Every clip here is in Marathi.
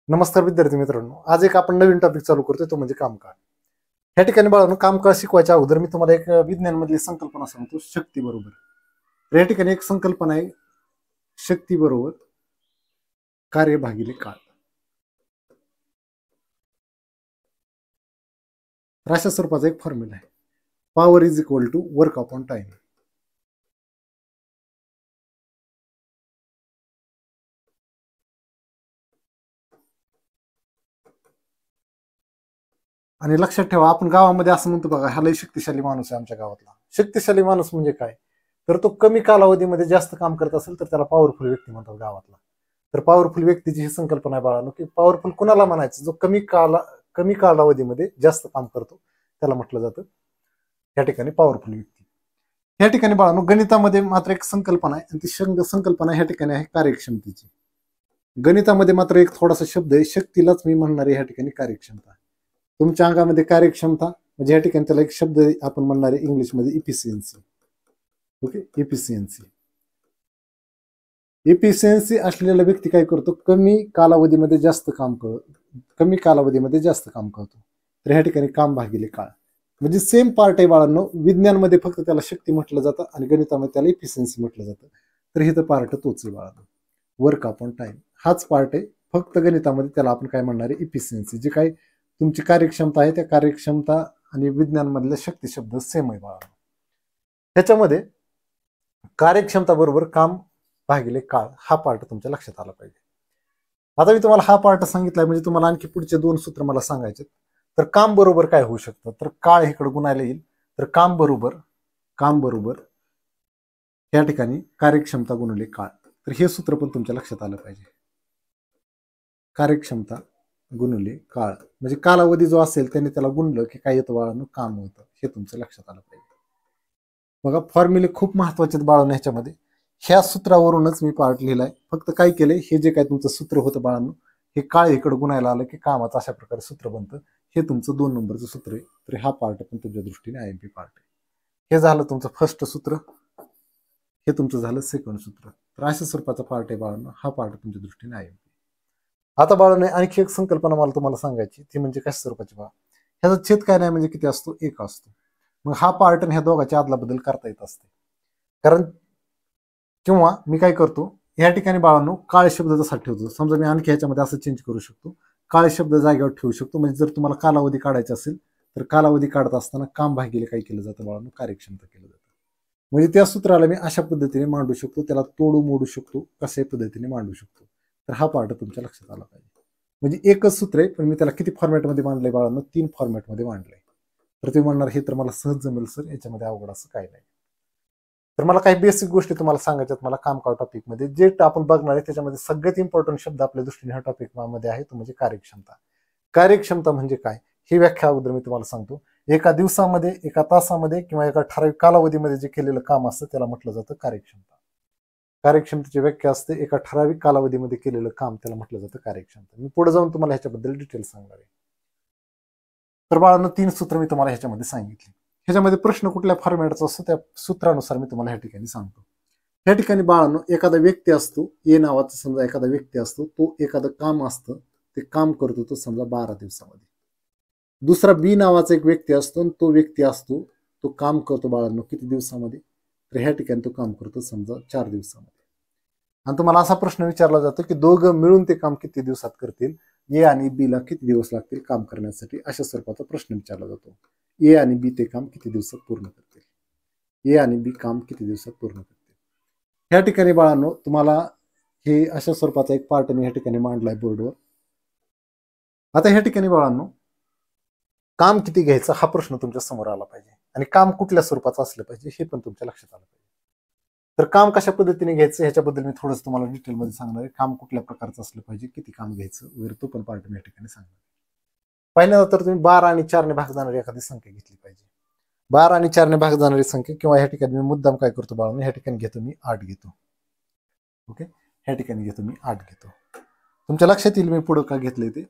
नमस्कार विद्यार्थी मित्रांनो, आज एक आपण नवीन टॉपिक चालू करतोय तो म्हणजे कामकाळ. ह्या ठिकाणी बाळांनो, कामकाळ शिकवायच्या अगोदर मी तुम्हाला एक विज्ञान मधली संकल्पना सांगतो, शक्ती बरोबर. तर या ठिकाणी एक संकल्पना आहे, शक्ती बरोबर कार्य भागिले काळ. तर अशा स्वरूपाचा एक फॉर्म्युला आहे, power is equal to work upon time. आणि लक्षात ठेवा, आपण गावामध्ये असं म्हणतो बघा, हा लय शक्तिशाली माणूस आहे आमच्या गावातला. शक्तिशाली माणूस म्हणजे काय? तर तो कमी कालावधीमध्ये जास्त काम करत असेल तर त्याला पॉवरफुल व्यक्ती म्हणतात गावातला. तर पॉवरफुल व्यक्तीची ही संकल्पना आहे बाळांनो, की पॉवरफुल कुणाला म्हणायचं? जो कमी कालावधीमध्ये जास्त काम करतो त्याला म्हटलं जातं या ठिकाणी पॉवरफुल व्यक्ती. या ठिकाणी बाळांनो, गणितामध्ये मात्र एक संकल्पना आहे, आणि ती संकल्पना ह्या ठिकाणी आहे कार्यक्षमतेची. गणितामध्ये मात्र एक थोडासा शब्द आहे, शक्तीलाच मी म्हणणार आहे ह्या ठिकाणी कार्यक्षमता. तुमच्या अंगामध्ये कार्यक्षमता म्हणजे या ठिकाणी त्याला एक शब्द आपण म्हणणार आहे इंग्लिशमध्ये इफिशियन्सी. Okay, efficiency. इफिशियन्सी असलेला व्यक्ती काय करतो? कमी कालावधीमध्ये जास्त काम करतो. तर ह्या ठिकाणी काम भागिले काळ म्हणजे सेम पार्ट आहे बाळांनो. विज्ञानमध्ये फक्त त्याला शक्ती म्हटलं जातं आणि गणितामध्ये त्याला इफिशियन्सी म्हटलं जातं. तर हे तर पार्ट तोच आहे बाळांनो, वर्क अपॉन टाइम हाच पार्ट आहे. फक्त गणितामध्ये त्याला आपण काय म्हणणार आहे? इफिशियन्सी. जे काय तुमची कार्यक्षमता आहे त्या कार्यक्षमता आणि विज्ञान मधले शक्ती शब्द सेम आहे बाळांनो. ह्याच्यामध्ये कार्यक्षमता बरोबर काम भागिले काळ हा पार्ट तुमच्या लक्षात आला पाहिजे. आता मी तुम्हाला हा पार्ट सांगितलाय म्हणजे तुम्हाला आणखी पुढचे दोन सूत्र मला सांगायचे. तर काम बरोबर काय होऊ शकतं? तर काळ इकडे गुणायला येईल. तर काम बरोबर या ठिकाणी कार्यक्षमता गुणिले काळ. तर हे सूत्र पण तुमच्या लक्षात आलं पाहिजे. कार्यक्षमता गुणिले काळ म्हणजे कालावधी जो असेल त्याने त्याला गुणलं की काय येतं बाळांनो? काम होतं. हे तुमचं लक्षात आलं पाहिजे. बघा, फॉर्म्युले खूप महत्वाचे बाळांनो ह्याच्यामध्ये. ह्या सूत्रावरूनच मी पार्ट लिहिलाय. फक्त काय केलंय, हे जे काय तुमचं सूत्र होतं बाळांनो, हे काळ इकडे गुणायला आलं की कामाचं अशा प्रकारे सूत्र बनतं. हे तुमचं 2 नंबरचं सूत्र आहे. तर हा पार्ट पण तुमच्या दृष्टीने आयएमपी पार्ट आहे. हे झालं तुमचं फर्स्ट सूत्र, हे तुमचं झालं सेकंड सूत्र. तर अशा स्वरूपाचा पार्ट आहे बाळांनो, हा पार्ट तुमच्या दृष्टीने आयएमपी. आता बाळांनो, आणखी एक संकल्पना मला तुम्हाला सांगायची, ती म्हणजे कशा स्वरूपाची बघा. ह्याचा छेद काय नाही म्हणजे किती असतो? 1 असतो. मग हा पार्ट आणि ह्या दोघांच्या आदला बदल करता येत असते. कारण किंवा मी काय करतो, या ठिकाणी बाळांनो काळ शब्द जसा ठेवतो, समजा मी आणखी ह्याच्यामध्ये असं चेंज करू शकतो, काळ शब्द जागेवर ठेवू शकतो. म्हणजे जर तुम्हाला कालावधी काढायचा असेल तर कालावधी काढत असताना काम भागिले काय केलं जातं बाळांनो? कार्यक्षमता केलं जातं. म्हणजे त्या सूत्राला मी अशा पद्धतीने मांडू शकतो, त्याला तोडू मोडू शकतो, कशाही पद्धतीने मांडू शकतो. तर हा पार्ट तुमच्या लक्षात आला पाहिजे. म्हणजे एकच सूत्र आहे, पण मी त्याला किती फॉर्मॅटमध्ये मांडलंय बाळांनो? 3 फॉर्मॅटमध्ये मांडलंय. तर तुम्ही म्हणणार हे तर मला सहज जमेल सर, याच्यामध्ये अवघड असं काही नाही. तर मला काही बेसिक गोष्टी तुम्हाला सांगायच्यात मला कामकाळ टॉपिकमध्ये. जे आपण बघणार आहे त्याच्यामध्ये सगळ्यात इम्पॉर्टंट शब्द आपल्या दृष्टीने ह्या टॉपिकमध्ये आहे, तो म्हणजे कार्यक्षमता. कार्यक्षमता म्हणजे काय ही व्याख्या अगोदर मी तुम्हाला सांगतो. एका दिवसामध्ये, एका तासामध्ये किंवा एका ठराविक कालावधीमध्ये जे केलेलं काम असतं त्याला म्हटलं जातं कार्यक्षमता. कार्यक्षमतेची व्याख्या असते एका ठराविक कालावधीमध्ये केलेलं काम, त्याला म्हटलं जातं कार्यक्षमता. मी पुढे जाऊन तुम्हाला ह्याच्याबद्दल डिटेल सांगणार आहे. तर बाळांनो 3 सूत्र मी तुम्हाला ह्याच्यामध्ये सांगितले. ह्याच्यामध्ये प्रश्न कुठल्या फॉर्मॅटचा असतो त्या सूत्रानुसार मी तुम्हाला ह्या ठिकाणी सांगतो. ह्या ठिकाणी बाळांनो एखादा व्यक्ती असतो, ए नावाचा समजा एखादा व्यक्ती असतो, तो एखादं काम असतं, ते काम करतो तो समजा 12 दिवसामध्ये. दुसरा बी नावाचा एक व्यक्ती असतो, तो व्यक्ती असतो, तो काम करतो बाळांनो किती दिवसामध्ये? तर ह्या ठिकाणी तो काम करतो समजा 4 दिवसामध्ये. आणि तुम्हाला असा प्रश्न विचारला जातो की दोघं मिळून ते काम किती दिवसात करतील? ए आणि बी ला किती दिवस लागतील काम करण्यासाठी? अशा स्वरूपाचा प्रश्न विचारला जातो. ए आणि बी ते काम किती दिवसात पूर्ण करतील? ए आणि बी काम किती दिवसात पूर्ण करतील? ह्या ठिकाणी बाळांनो तुम्हाला हे अशा स्वरूपाचा एक पार्ट मी ह्या ठिकाणी मांडलाय बोर्डवर. आता ह्या ठिकाणी बाळांनो काम किती घ्यायचं हा प्रश्न तुमच्या समोर आला पाहिजे, आणि काम कुठल्या स्वरूपाचं असलं पाहिजे हे पण तुमच्या लक्षात आलं पाहिजे. तर काम कशा पद्धतीने घ्यायचं ह्याच्याबद्दल मी थोडंसं तुम्हाला डिटेलमध्ये सांगणार आहे. काम कुठल्या प्रकारचं असलं पाहिजे, किती काम घ्यायचं वगैरे, तो पण पार्ट मी या ठिकाणी सांगणार. पहिल्यांदा तर तुम्ही 12 आणि 4 ने भाग जाणारी एखादी संख्या घेतली पाहिजे. 12 आणि 4 ने भाग जाणारी संख्या, किंवा ह्या ठिकाणी मी मुद्दाम काय करतो बाळांनो, ह्या ठिकाणी घेतो मी 8 घेतो. ओके, ह्या ठिकाणी घेतो मी 8 घेतो. तुमच्या लक्षात येईल मी पुढे का घेतलंय ते.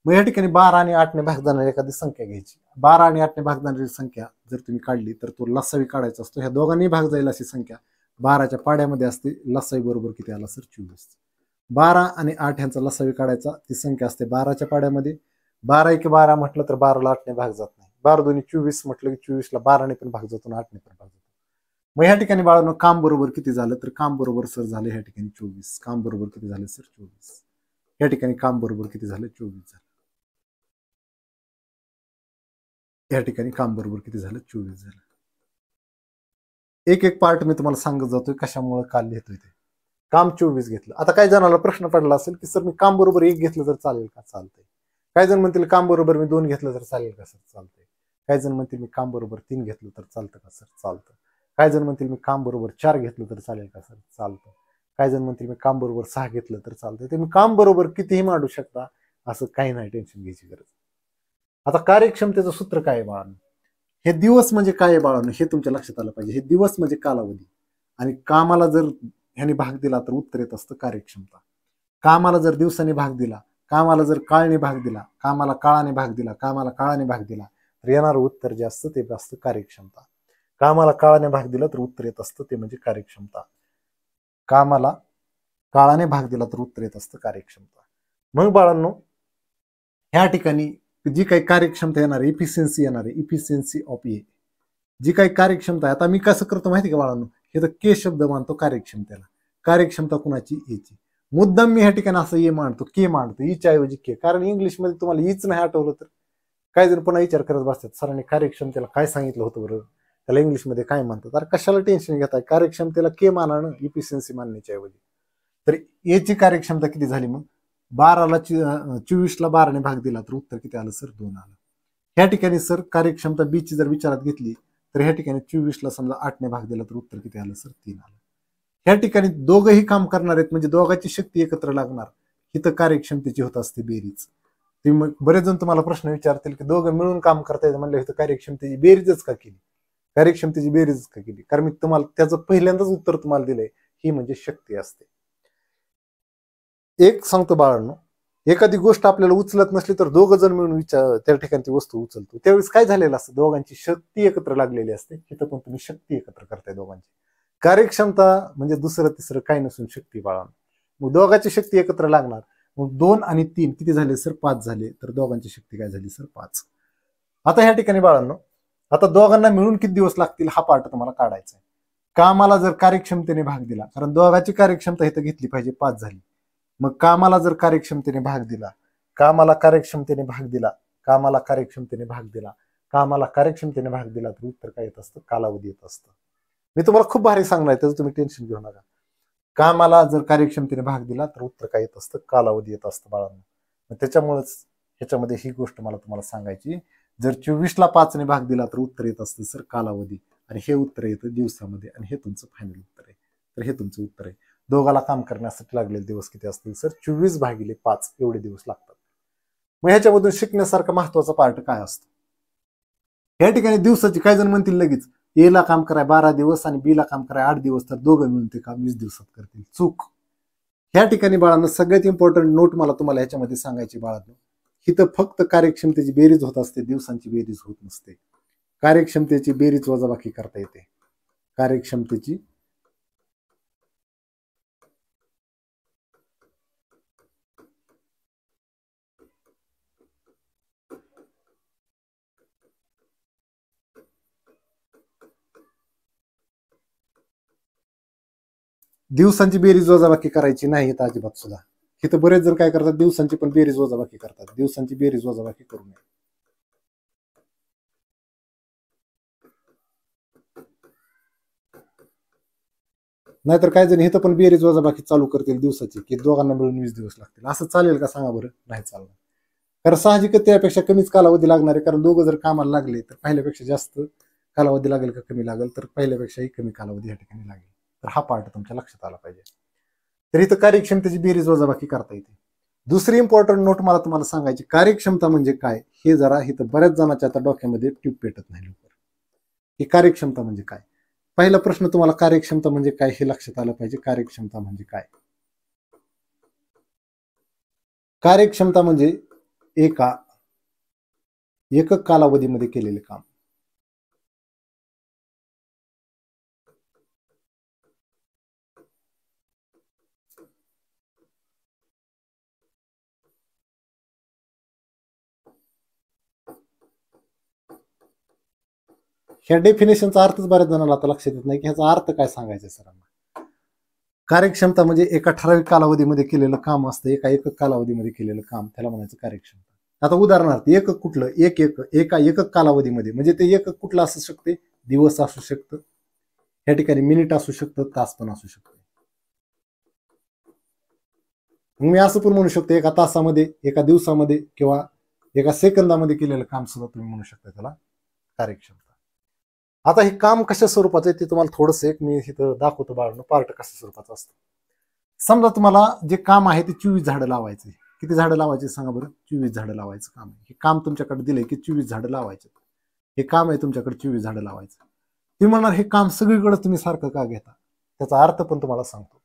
मग या ठिकाणी 12 आणि 8 ने भाग जाणारी एखादी संख्या घ्यायची. 12 आणि 8 ने भाग जाणारी संख्या जर तुम्ही काढली तर तो लसावी काढायचा असतो. ह्या दोघांनी भाग जाईल अशी संख्या 12च्या पाड्यामध्ये असते. लसावी बरोबर किती आला सर? 24. 12 आणि 8 ह्यांचा लसावी काढायचा, ती संख्या असते 12च्या पाड्यामध्ये. 12 एके 12 म्हटलं तर 12ला 8ने भाग जात नाही. 12 दोन्ही 24 म्हटलं की 24ला 12ने पण भाग जातो आणि 8ने पण भाग जातो. मग ह्या ठिकाणी बाळांनो काम बरोबर किती झालं, तर काम बरोबर सर झालं ह्या ठिकाणी 24. काम बरोबर किती झालं सर 24. या ठिकाणी काम बरोबर किती झालं 24 झालं. या ठिकाणी काम बरोबर किती झालं 24 झालं. एक एक पार्ट मी तुम्हाला सांगत जातोय कशामुळे काल लिहितोय ते. काम 24 घेतलं. आता काही जणांना प्रश्न पडला असेल की सर मी काम बरोबर 1 घेतलं तर चालेल का? चालतंय. काही जण म्हणतील काम बरोबर मी 2 घेतलं तर चालेल का? सर चालतंय. काही जण म्हणतील मी काम बरोबर 3 घेतलं तर चालतं का? सर चालतं. काही जण म्हणतील मी काम बरोबर 4 घेतलं तर चालेल का? सर चालतं. काही जण म्हणतील मी काम बरोबर 6 घेतलं तर चालतंय. तुम्ही काम बरोबर कितीही मांडू शकता, असं काही नाही, टेन्शन घ्यायची गरज. आता कार्यक्षमतेचं सूत्र काय आहे बाळांनो? हे दिवस म्हणजे काय आहे बाळांनो, हे तुमच्या लक्षात आलं पाहिजे. हे दिवस म्हणजे कालावधी आणि कामाला जर ह्याने भाग दिला तर उत्तर येत असतं कार्यक्षमता. कामाला जर दिवसाने भाग दिला, कामाला जर काळाने भाग दिला, कामाला काळाने भाग दिला, कामाला काळाने भाग दिला तर येणारं उत्तर जे असतं ते असतं कार्यक्षमता. कामाला काळाने भाग दिला तर उत्तर येत असतं ते म्हणजे कार्यक्षमता. कामाला काळाने भाग दिला तर उत्तर येत असतं कार्यक्षमता. मग बाळांनो ह्या ठिकाणी जी काही कार्यक्षमता येणार आहे, इफिशियन्सी येणार आहे, इफिशियन्सी ऑफ ए, जी काही कार्यक्षमता आहे. आता मी कसं करतो माहिती का बाळांनो, हे तर के शब्द मानतो कार्यक्षमतेला. कार्यक्षमता कुणाची? एची. मुद्दाम मी ह्या ठिकाणी असं ए मांडतो, के मांडतो, ईच्या ऐवजी के. कारण इंग्लिशमध्ये तुम्हाला ईच नाही आठवलं तर काही जण पुन्हा विचार करत बसतात, सरांनी कार्यक्षमतेला काय सांगितलं होतं बरं, त्याला इंग्लिशमध्ये काय म्हणतात. अरे कशाला टेन्शन घेताय, कार्यक्षमतेला के माना ना, इफिशियन्सी मानण्याच्या ऐवजी. तर एची कार्यक्षमता किती झाली मग? 12ला 24ला 12ने भाग दिला तर उत्तर किती आलं सर? 2 आलं. ह्या ठिकाणी सर कार्यक्षमता बी ची जर विचारात घेतली तर ह्या ठिकाणी 24ला समजा 8ने भाग दिला तर उत्तर किती आलं सर? 3 आलं. ह्या ठिकाणी दोघंही काम करणार आहेत म्हणजे दोघांची शक्ती एकत्र लागणार, ही तर कार्यक्षमतेची होत असते बेरीज. तुम्ही बरेच जण तुम्हाला प्रश्न विचारतील की दोघं मिळून काम करतायत म्हणलं तर कार्यक्षमतेची बेरीजच का केली, कार्यक्षमतेची बेरीज का केली? कारण मी तुम्हाला त्याचं पहिल्यांदाच उत्तर तुम्हाला दिलंय, ही म्हणजे शक्ती असते. एक सांगतो बाळांनो, एखादी गोष्ट आपल्याला उचलत नसली तर दोघं जण मिळून त्या ठिकाणी ती वस्तू उचलतो. त्यावेळेस काय झालेलं असतं, दोघांची शक्ती एकत्र लागलेली असते. तिथं पण तुम्ही शक्ती एकत्र करताय दोघांची. कार्यक्षमता म्हणजे दुसरं तिसरं काही नसून शक्ती बाळांनो. मग दोघांची शक्ती एकत्र लागणार. मग 2 आणि 3 किती झाले सर? 5 झाले. तर दोघांची शक्ती काय झाली सर? 5. आता ह्या ठिकाणी बाळांनो, आता दोघांना मिळून किती दिवस लागतील हा पार्ट तुम्हाला काढायचा आहे. कामाला जर कार्यक्षमतेने भाग दिला, कारण दोघांची कार्यक्षमता इथं घेतली पाहिजे, 5 झाली. मग कामाला जर कार्यक्षमतेने भाग दिला, कामाला कार्यक्षमतेने भाग दिला, कामाला कार्यक्षमतेने भाग दिला, कामाला कार्यक्षमतेने भाग दिला तर उत्तर काय येत असतं? कालावधी येत असतं. मी तुम्हाला खूप भारी सांगणार आहे, त्याचं तुम्ही टेन्शन घेऊ नका. कामाला जर कार्यक्षमतेने भाग दिला तर उत्तर काय येत असतं? कालावधी येत असतं बाळांनो. त्याच्यामुळेच ह्याच्यामध्ये ही गोष्ट मला तुम्हाला सांगायची. जर 24ला 5ने भाग दिला तर उत्तर येत असतं सर कालावधी, आणि हे उत्तर येतं दिवसामध्ये, आणि हे तुमचं फायनल उत्तर आहे. तर हे तुमचं उत्तर आहे. दोघाला काम करण्यासाठी लागलेले दिवस किती असतील सर? 24/5 एवढे दिवस लागतात. मग ह्याच्यामधून शिकण्यासारखा महत्वाचा पार्ट काय असतो? या ठिकाणी दिवसाची, काही जण म्हणतील लगेच ए ला काम कराय 12 दिवस आणि बी ला काम कराय 8 दिवस, तर दोघं मिळून ते काम 20 दिवसात करतील. चूक. ह्या ठिकाणी बाळांनो सगळ्यात इम्पॉर्टंट नोट मला तुम्हाला ह्याच्यामध्ये सांगायची बाळांनो, इथं फक्त कार्यक्षमतेची बेरीज होत असते, दिवसांची बेरीज होत नसते. कार्यक्षमतेची बेरीज वजाबाकी करता येते. कार्यक्षमतेची दिवसांची बेरीज वजाबाकी करायची नाही इथं अजिबात सुद्धा. इथं बरेच जण काय करतात, दिवसांची पण बेरीज वजाबाकी करतात. दिवसांची बेरीज वजाबाकी करू नये. नाहीतर काय जण इथं पण बेरीज वजाबाकी चालू करतील दिवसाची, की दोघांना मिळून 20 दिवस लागतील. असं चालेल का सांगा बरं? नाही चालणार. कारण साहजिकच त्यापेक्षा कमीच कालावधी लागणार आहे, कारण दोघं जर कामाला लागले तर पहिल्यापेक्षा जास्त कालावधी लागेल का कमी लागेल? तर पहिल्यापेक्षाही कमी कालावधी या ठिकाणी लागेल. तर हा पार्ट तुमच्या लक्षात आला पाहिजे. तर इथं कार्यक्षमतेची बेरीज वजाबाकी करता येते. दुसरी इम्पॉर्टंट नोट मला तुम्हाला सांगायची, कार्यक्षमता म्हणजे काय हे जरा इथं बऱ्याच जणांच्या आता डोक्यामध्ये ट्यूब पेटत नाही लवकर. ही कार्यक्षमता म्हणजे काय? पहिला प्रश्न तुम्हाला कार्यक्षमता म्हणजे काय हे लक्षात आलं पाहिजे. कार्यक्षमता म्हणजे काय? कार्यक्षमता म्हणजे एका एकक कालावधीमध्ये केलेले काम. ह्या डेफिनेशनचा अर्थच बऱ्याच जणांना आता लक्षात येत नाही की ह्याचा अर्थ काय सांगायचा सरांना. कार्यक्षमता म्हणजे एका ठराविक कालावधीमध्ये केलेलं काम असतं, एका एकक कालावधीमध्ये केलेलं काम, त्याला म्हणायचं कार्यक्षमता. आता उदाहरणार्थ एकक कुठलं, एका एकक कालावधीमध्ये म्हणजे ते एकक कुठलं असू शकते, दिवस असू शकतं, या ठिकाणी मिनिट असू शकतं, तास पण असू शकतं. मी असं पण म्हणू शकतो एका तासामध्ये, एका दिवसामध्ये किंवा एका सेकंदामध्ये केलेलं काम सुद्धा तुम्ही म्हणू शकता त्याला कार्यक्षमता. आता हे काम कशा स्वरूपाचं आहे ते तुम्हाला थोडंसं एक मी इथं दाखवतो बाळांनो, पार्ट कशा स्वरूपाचं असतं. समजा तुम्हाला जे काम आहे ते 24 झाडं लावायचे. किती झाडं लावायचे सांगा बरं? 24 झाडं लावायचं काम आहे. हे काम तुमच्याकडे दिलंय की 24 झाडं लावायचे. हे काम आहे तुमच्याकडे 24 झाडं लावायचं. तुम्ही म्हणणार हे काम सगळीकडे तुम्ही सारखं का घेता? त्याचा अर्थ पण तुम्हाला सांगतो.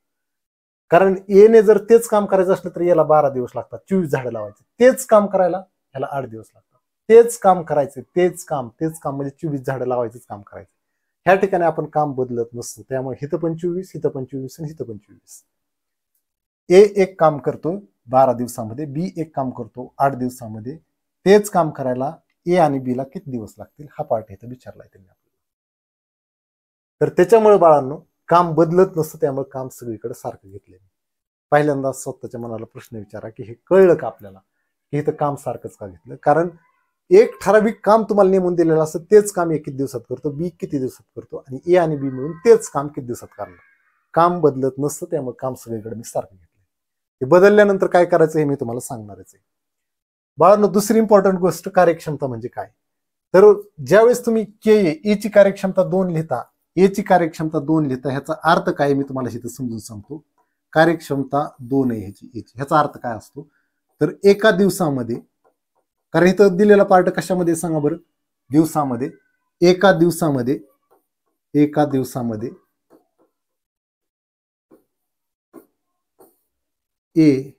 कारण येणे जर तेच काम करायचं असलं तर याला 12 दिवस लागतात, 24 झाडं लावायचे. तेच काम करायला ह्याला 8 दिवस लागतात. तेच काम करायचे, तेच काम म्हणजे 24 झाडं लावायचंच काम करायचं. ह्या ठिकाणी आपण काम बदलत नसतो, त्यामुळे हिथं पण 24, हिथं पण 24 आणि हिथं पण 24. ए एक काम करतो 12 दिवसामध्ये, बी एक काम करतो 8 दिवसामध्ये. तेच काम करायला ए आणि बी ला किती दिवस लागतील हा पार्ट इथं विचारलाय त्यांनी आपल्याला. तर त्याच्यामुळे बाळांनो काम बदलत नसतं, त्यामुळे काम सगळीकडे सारखं घेतलंय. पहिल्यांदा स्वतःच्या मनाला प्रश्न विचारा की हे कळलं का आपल्याला की इथं काम सारखंच का घेतलं? कारण एक ठराविक काम तुम्हाला नेमून दिलेलं असतं, तेच काम किती दिवसात करतो, बी किती दिवसात करतो आणि ए आणि बी मिळून तेच काम किती दिवसात करणार. काम बदलत नसतं, त्यामुळे काम सगळीकडे मी सारखं घेतलं. ते बदलल्यानंतर काय करायचं हे मी तुम्हाला सांगणारच आहे. बाळांनो दुसरी इम्पॉर्टंट गोष्ट कार्यक्षमता म्हणजे काय? तर ज्यावेळेस तुम्ही ए ची कार्यक्षमता 2 लिहिता, ए ची कार्यक्षमता 2 लिहिता, ह्याचा अर्थ काय मी तुम्हाला इथं समजून सांगतो. कार्यक्षमता 2 आहे ह्याची, ह्याचा अर्थ काय असतो? तर एका दिवसामध्ये, कारण इथं दिलेला पार्ट कशामध्ये सांगा बरं? दिवसामध्ये. एका दिवसामध्ये ए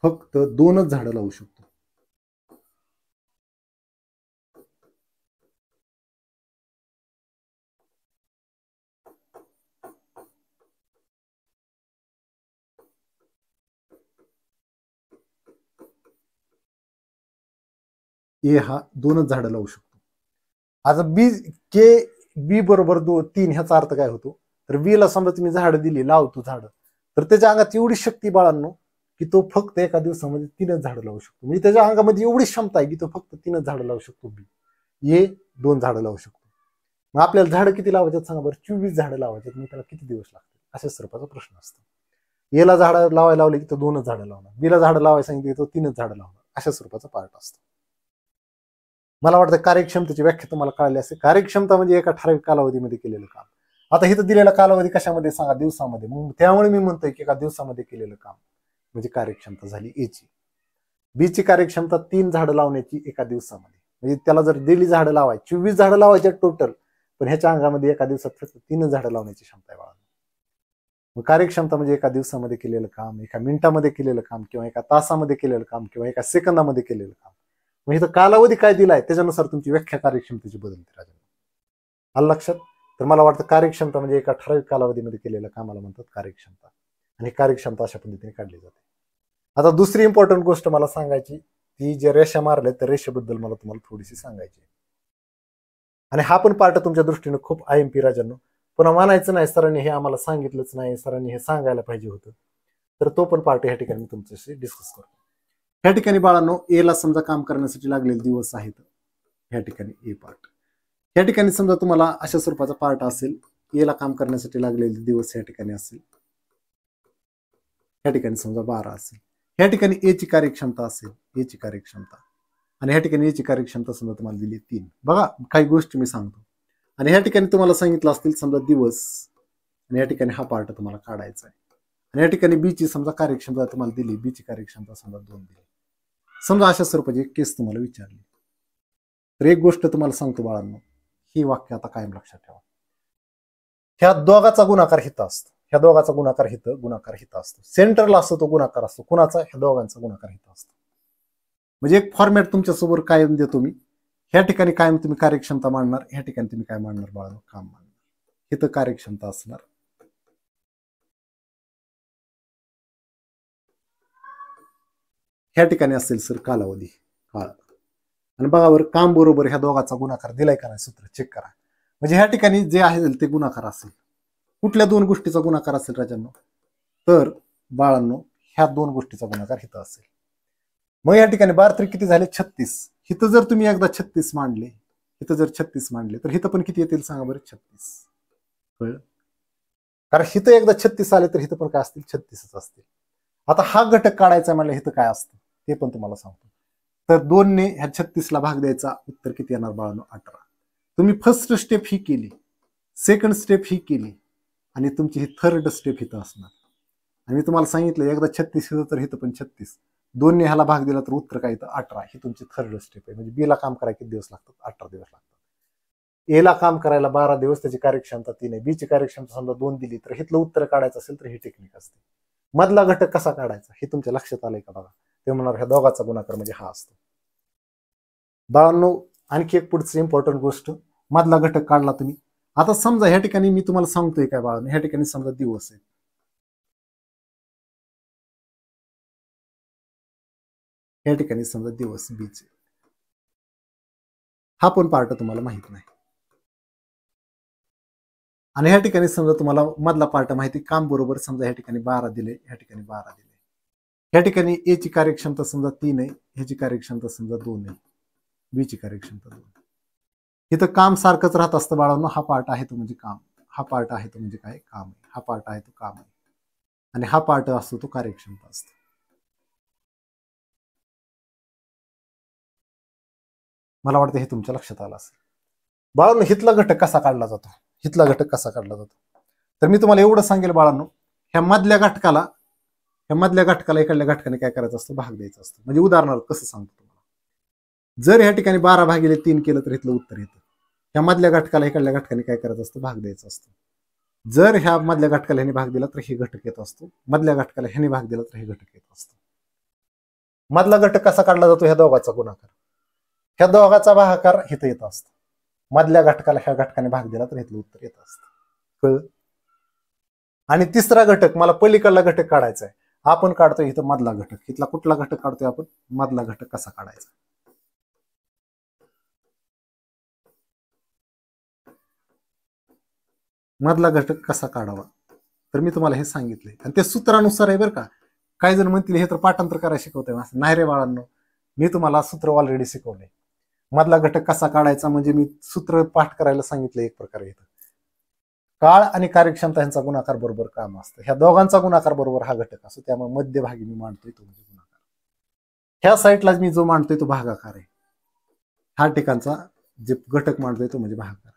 फक्त 2च झाडं लावू शकतो. ए हा 2च झाडं लावू शकतो. आता बी बरोबर 3 ह्याचा अर्थ काय होतो? तर बी ला समजा तुम्ही झाडं दिली, लावतो झाडं, तर त्याच्या अंगात एवढी शक्ती बाळांनो की तो फक्त एका दिवसामध्ये 3च झाडं लावू शकतो. म्हणजे त्याच्या अंगामध्ये एवढी क्षमता आहे की तो फक्त 3च झाडं लावू शकतो. बी ए 2 झाडं लावू शकतो. मग आपल्याला झाडं किती लावायच्यात सांगा बरं? 24 झाडं लावायच्यात. मग त्याला किती दिवस लागतील? अशा स्वरूपाचा प्रश्न असतो. एला झाडं लावायला लावले की तो 2च झाडं लावणार, बीला झाडं लावायला सांगितले तो 3च झाडं लावणार. अशा स्वरूपाचा पार्ट असतो. मला वाटतं कार्यक्षमतेची व्याख्या तुम्हाला कळली असेल. कार्यक्षमता म्हणजे एका ठराविक कालावधीमध्ये केलेलं काम. आता इथं दिलेला कालावधी कशामध्ये सांगा? दिवसामध्ये. मग त्यामुळे मी म्हणतोय की एका दिवसामध्ये केलेलं काम म्हणजे कार्यक्षमता झाली ए ची. बी ची कार्यक्षमता 3 झाडं लावण्याची एका दिवसामध्ये, म्हणजे त्याला जर दिली झाडं लावायची, 24 झाडं लावायचे टोटल, पण ह्याच्या अंगामध्ये एका दिवसात फक्त 3च झाडं लावण्याची क्षमता आहे बाळा. मग कार्यक्षमता म्हणजे एका दिवसामध्ये केलेलं काम, एका मिनिटामध्ये केलेलं काम, किंवा एका तासामध्ये केलेलं काम, किंवा एका सेकंदामध्ये केलेलं काम. मग इथं कालावधी काय दिलाय त्याच्यानुसार तुमची व्याख्या कार्यक्षमतेची बदलते राजा. आलं लक्षात? तर मला वाटतं कार्यक्षमता म्हणजे एका ठराविक कालावधीमध्ये केलेल्या कामाला म्हणतात कार्यक्षमता, आणि कार्यक्षमता अशा पद्धतीने काढली जाते. आता दुसरी इम्पॉर्टंट गोष्ट मला सांगायची, ती जे रेषा मारल्या त्या रेषेबद्दल मला तुम्हाला थोडीशी सांगायची. आणि हा पण पार्ट तुमच्या दृष्टीने खूप IMP राजांनो. पुन्हा म्हणायचं नाही सरांनी हे आम्हाला सांगितलंच नाही, सरांनी हे सांगायला पाहिजे होतं, तर तो पण पार्ट या ठिकाणी मी तुमच्याशी डिस्कस करतो. ह्या ठिकाणी बाळांनो ए ला समजा काम करण्यासाठी लागलेले दिवस आहेत, ह्या ठिकाणी ए पार्ट. या ठिकाणी समजा तुम्हाला अशा स्वरूपाचा पार्ट असेल, ए ला काम करण्यासाठी लागलेले दिवस या ठिकाणी असेल, या ठिकाणी समजा 12 असेल. या ठिकाणी ए ची कार्यक्षमता असेल, ए ची कार्यक्षमता, आणि ह्या ठिकाणी ए ची कार्यक्षमता समजा तुम्हाला दिली 3. बघा काही गोष्टी मी सांगतो. आणि ह्या ठिकाणी तुम्हाला सांगितलं असतील समजा दिवस, आणि या ठिकाणी हा पार्ट तुम्हाला काढायचा आहे. आणि या ठिकाणी बी ची समजा कार्यक्षमता तुम्हाला दिली, बी ची कार्यक्षमता समजा 2 दिली. समजा अशा स्वरूपाची एक केस तुम्हाला विचारली, तर एक गोष्ट तुम्हाला सांगतो बाळांनो, ही वाक्य आता कायम लक्षात ठेवा. ह्या दोघाचा गुणाकार हित असतो, ह्या दोघाचा गुणाकार हित असतो. सेंटरला असतो तो गुणाकार असतो कुणाचा? ह्या दोघांचा गुणाकार हित असतो. म्हणजे एक फॉर्मॅट तुमच्यासमोर कायम देतो मी. ह्या ठिकाणी कायम तुम्ही कार्यक्षमता मांडणार, ह्या ठिकाणी तुम्ही काय मांडणार बाळांनो? काम मांडणार. इथं कार्यक्षमता असणार, ह्या ठिकाणी असेल सर कालावधी, काळ. आणि बघा बरं काम बरोबर ह्या दोघाचा गुणाकार दिलाय का नाही? सूत्र चेक करा. म्हणजे ह्या ठिकाणी जे आहे ते गुणाकार असेल. कुठल्या दोन गोष्टीचा गुणाकार असेल राजांनो? तर बाळांनो ह्या दोन गोष्टीचा गुणाकार इथं असेल. मग या ठिकाणी 12 किती झाले? 36. इथं जर तुम्ही एकदा 36 मांडले, इथं जर 36 मांडले तर इथं पण किती येतील सांगा बरं? 36. कळलं? कारण इथं एकदा 36 आले तर इथं पण काय असतील? 36च असतील. आता हा घटक काढायचा म्हणलं इथं काय असतं ते पण तुम्हाला सांगतो. तर 2 ने ह्या 36ला भाग द्यायचा, उत्तर किती येणार बाळांनो? 18. तुम्ही फर्स्ट स्टेप ही केली, सेकंड स्टेप ही केली आणि तुमची ही थर्ड स्टेप इथं असणार. आणि मी तुम्हाला सांगितलं एकदा 36 इथं तर इथं पण 36. 2 ने ह्याला भाग दिला तर उत्तर काय येतं? 18. ही तुमची थर्ड स्टेप आहे. म्हणजे बीला काम करायला किती दिवस लागतात? 18 दिवस लागतात. एला काम करायला 12 दिवस, त्याची कार्यक्षमता 3 आहे. बीची कार्यक्षमता समजा 2 दिली तर हिथलं उत्तर काढायचं असेल तर ही टेक्निक असते. मधला घटक कसा काढायचा हे तुमच्या लक्षात आलंय का? बघा, ते म्हणणार ह्या दोघाचा गुणाकार म्हणजे हा असतो. बाळांनो आणखी एक पुढची इम्पॉर्टंट गोष्ट, मधला घटक काढला तुम्ही. आता समजा ह्या ठिकाणी मी तुम्हाला सांगतोय काय बाळांनो, ह्या ठिकाणी समजा दिवस आहे, या ठिकाणी समजा दिवस बीचे, हा पण पार्ट तुम्हाला माहित नाही. आणि ह्या ठिकाणी समजा तुम्हाला मधला पार्ट माहिती, काम बरोबर समजा ह्या ठिकाणी 12 दिले, ह्या ठिकाणी 12 दिले. ह्या ठिकाणी ए ची कार्यक्षमता समजा 3 आहे, ह्याची कार्यक्षमता समजा 2 आहे, बी ची कार्यक्षमता 2. इथं काम सारखंच राहत असतं बाळांनो. हा पार्ट आहे तो म्हणजे काम, हा पार्ट आहे तो म्हणजे काय? काम आहे. हा पार्ट आहे तो काम आहे आणि हा पार्ट असतो तो कार्यक्षमता असतो. मला वाटतं हे तुमच्या लक्षात आलं असेल. बाळांनो हितला घटक कसा काढला जातो? हितला घटक कसा काढला जातो? तर मी तुम्हाला एवढं सांगेल बाळांनो, ह्या मधल्या घटकाला इकडल्या घटकाने काय करायचं असतं? भाग द्यायचा असतो. म्हणजे उदाहरणार्थ कसं सांगतो तुम्हाला, जर ह्या ठिकाणी 12/3 केलं तर इथलं उत्तर येतं. ह्या मधल्या घटकाला इकडल्या घटकाने काय करायचं असतं? भाग द्यायचा असतो. जर ह्या मधल्या घटकाला ह्याने भाग दिला तर हे घटक येत असतो, मधल्या घटकाला ह्याने भाग दिला तर हे घटक येत असतो. मधला घटक कसा काढला जातो? ह्या दोघाचा गुणाकार, ह्या दोघाचा भागाकार इथं येत असतो. मधल्या घटकाला ह्या घटकाने भाग दिला तर इथलं उत्तर येत असतं. कळलं? आणि तिसरा घटक, मला पलीकडला घटक काढायचा आहे. आपण काढतोय इथं मधला घटक. इथला कुठला घटक काढतोय आपण? मधला घटक कसा काढायचा? मधला घटक कसा काढावा तर मी तुम्हाला हे सांगितलंय आणि ते सूत्रानुसार आहे बरं का. काही जण म्हणतील हे तर पाठांतर करायला शिकवतंय. नाही रे बाळांनो, मी तुम्हाला सूत्र ऑलरेडी शिकवलंय. मधला घटक कसा काढायचा म्हणजे मी सूत्र पाठ करायला सांगितलं एक प्रकारे. इथं काळ आणि कार्यक्षमता यांचा गुणाकार बरोबर काम असतं. ह्या दोघांचा गुणाकार बरोबर हा घटक असतो. त्यामुळे मध्यभागी मी मांडतोय तो म्हणजे गुणाकार. ह्या साईडला मी जो मांडतोय तो भागाकार आहे. ह्या ठिकाणचा जे घटक मांडतोय तो म्हणजे भागाकार.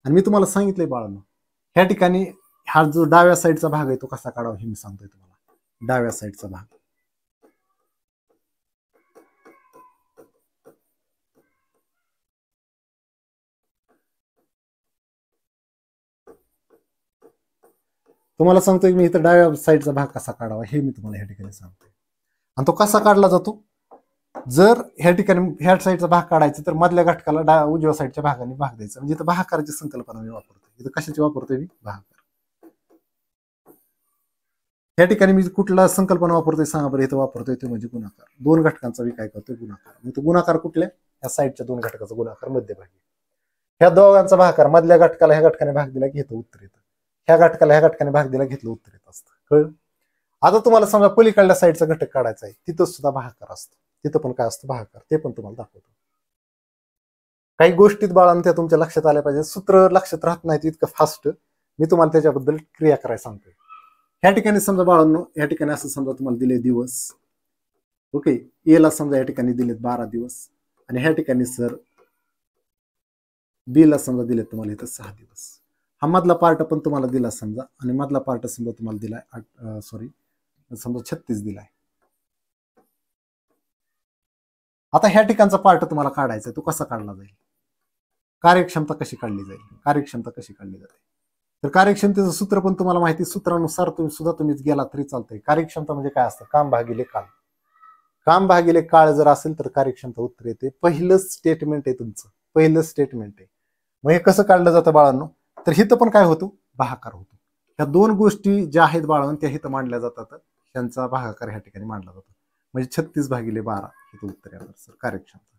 आणि मी तुम्हाला सांगितलंय बाळांनो, ह्या ठिकाणी हा जो डाव्या साईडचा भाग आहे तो कसा काढावा हे मी सांगतोय तुम्हाला. डाव्या साईडचा भाग, तुम्हाला सांगतोय मी इथं डाव्या साईडचा भाग कसा काढावा हे मी तुम्हाला ह्या ठिकाणी सांगतोय. आणि तो कसा काढला जातो? जर ह्या ठिकाणी ह्या साईडचा भाग काढायचा तर मधल्या घटकाला उजव्या साईडच्या भागाने भाग द्यायचा. म्हणजे इथं भागाकाराची संकल्पना मी वापरतोय. इथं कशाची वापरतोय मी? भागाकार. या ठिकाणी मी कुठला संकल्पना वापरतोय सांगा बरं? इथं वापरतोय ते म्हणजे गुणाकार. दोन घटकांचा मी काय करतोय? गुणाकार. मग तो गुणाकार कुठल्या? ह्या साईडच्या दोन घटकाचा गुणाकार मध्यभागी. ह्या दोघांचा भागाकार, मधल्या घटकाला ह्या घटकाने भाग दिला घेतं उत्तर येतं, ह्या घटकाला ह्या घटकाने भाग दिला घेतलं उत्तर येत असतं. कळलं? आता तुम्हाला समजा पलीकडल्या साईडचा घटक काढायचा आहे, तिथं सुद्धा भागाकार असतो. तिथं पण काय असतं? भागाकार. ते पण तुम्हाला दाखवतो. काही गोष्टीत बाळांनो त्या तुमच्या लक्षात आल्या पाहिजे. सूत्र लक्षात राहत नाही इतकं फास्ट. मी तुम्हाला त्याच्याबद्दल क्रिया करायला सांगतोय. ह्या ठिकाणी समजा बाळांनो, या ठिकाणी असं समजा तुम्हाला दिले दिवस. ओके, एला समजा या ठिकाणी दिलेत 12 दिवस आणि ह्या ठिकाणी सर बी ला समजा दिले तुम्हाला इथं 6 दिवस. हा मधला पार्ट पण तुम्हाला दिला समजा आणि मधला पार्ट समजा तुम्हाला दिलाय समजा 36 दिलाय. आता ह्या ठिकाणचा पार्ट तुम्हाला काढायचा, तो कसा काढला जाईल? कार्यक्षमता कशी काढली जाईल? कार्यक्षमता कशी काढली जाते? तर कार्यक्षमतेचं सूत्र पण तुम्हाला माहिती. सूत्रानुसार तुम्हीच गेला तरी चालतंय. कार्यक्षमता म्हणजे काय असतं? काम भागिले काळ. काम भागिले काळ जर असेल तर कार्यक्षमता उत्तर येते. पहिलं स्टेटमेंट आहे तुमचं, पहिलं स्टेटमेंट आहे. मग हे कसं काढलं जातं बाळांनो? तर हिथं पण काय होतो? भागाकार होतो. ह्या दोन गोष्टी ज्या आहेत बाळांनो त्या हिथं मांडल्या जातात, त्यांचा भागाकार ह्या ठिकाणी मांडला जातो. म्हणजे 36/12 हिथं उत्तर येणार सर कार्यक्षमता.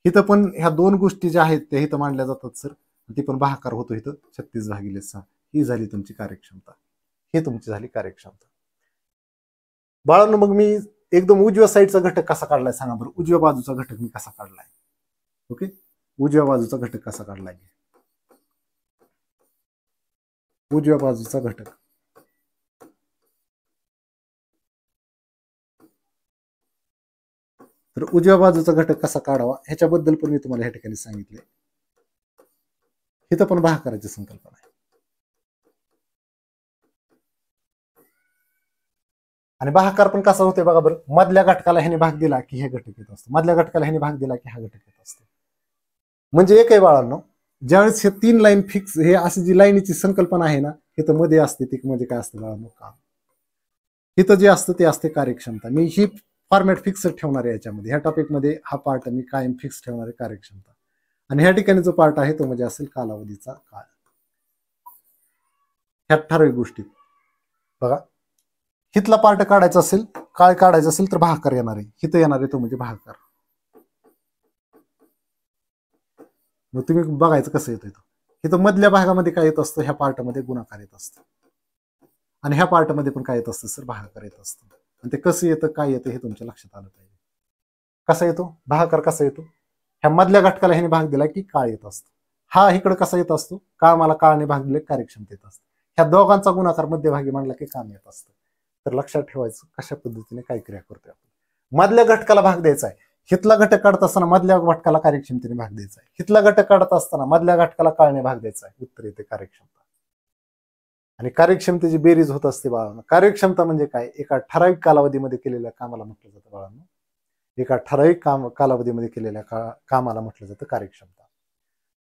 इथं पण ह्या दोन गोष्टी ज्या आहेत त्या इथं मांडल्या जातात सर ती पण भागाकार होतो इथं 36/6. ही झाली तुमची कार्यक्षमता. ही तुमची झाली कार्यक्षमता. बाळांनो, मग मी एकदम उजव्या साईडचा घटक कसा काढलाय सांगा बरं. उजव्या बाजूचा घटक मी कसा काढलाय. ओके, उजव्या बाजूचा घटक कसा काढलाय. उजव्या बाजूचा घटक तर उजव्या बाजूचा घटक कसा काढावा ह्याच्याबद्दल पण मी तुम्हाला या ठिकाणी सांगितले. इथं पण भागाकाराची संकल्पना आहे. आणि भागाकार पण कसा होतोय बघा बरं. मधल्या घटकाला ह्याने भाग दिला की हे घटक येत असतं, मधल्या घटकाला ह्याने भाग दिला की हा घटक येत असतो. म्हणजे एक आहे बाळांनो, ज्यावेळेस हे 3 लाईन फिक्स, हे अशी जी लाईनीची संकल्पना आहे ना, इथं मध्ये असते ती म्हणजे काय असतं बाळांनो, काम. इथं जे असतं ते असते कार्यक्षमता. मी ही फॉर्मॅट फिक्स ठेवणार आहे याच्यामध्ये. ह्या टॉपिकमध्ये हा पार्ट मी कायम फिक्स ठेवणार आहे, कार्यक्षमता. आणि ह्या ठिकाणी जो पार्ट आहे तो म्हणजे असेल कालावधीचा काळ. ह्या ठराविक गोष्टी बघा. हितला पार्ट काढायचा असेल, काळ काढायचा असेल तर भागाकार येणार आहे. हिथं येणार आहे तो म्हणजे भागाकार. मग तुम्ही बघायचं कसं येतो इथं. इथं मधल्या भागामध्ये काय येत असतं, ह्या पार्टमध्ये गुणाकार येत असतं. आणि ह्या पार्टमध्ये पण काय येत असतं सर, भागाकार येत असतं. आणि ते कसं येतं, काय येतं हे तुमच्या लक्षात आलं पाहिजे. कसा येतो भागाकार, कसा येतो. ह्या मधल्या घटकाला ह्याने भाग दिला की काळ येत असतो. हा इकडे कसा येत असतो, कामाला काळाने भाग दिले कार्यक्षमता येत असते. ह्या दोघांचा गुणाकार मध्यभागी मांडला की काम येत असतं. तर लक्षात ठेवायचं कशा पद्धतीने काय क्रिया करतोय आपण. मधल्या घटकाला भाग द्यायचा आहे. हितला घटक काढत असताना मधल्या घटकाला कार्यक्षमतेने भाग द्यायचा आहे. हितला घटक काढत असताना मधल्या घटकाला काळाने भाग द्यायचा आहे. उत्तर येते कार्यक्षमता. आणि कार्यक्षमतेची बेरीज होत असते बाळांनो. कार्यक्षमता म्हणजे काय, एका ठराविक कालावधीमध्ये केलेल्या कामाला म्हटलं जातं बाळांनो. एका ठराविक कालावधीमध्ये केलेल्या कामाला म्हटलं जातं कार्यक्षमता.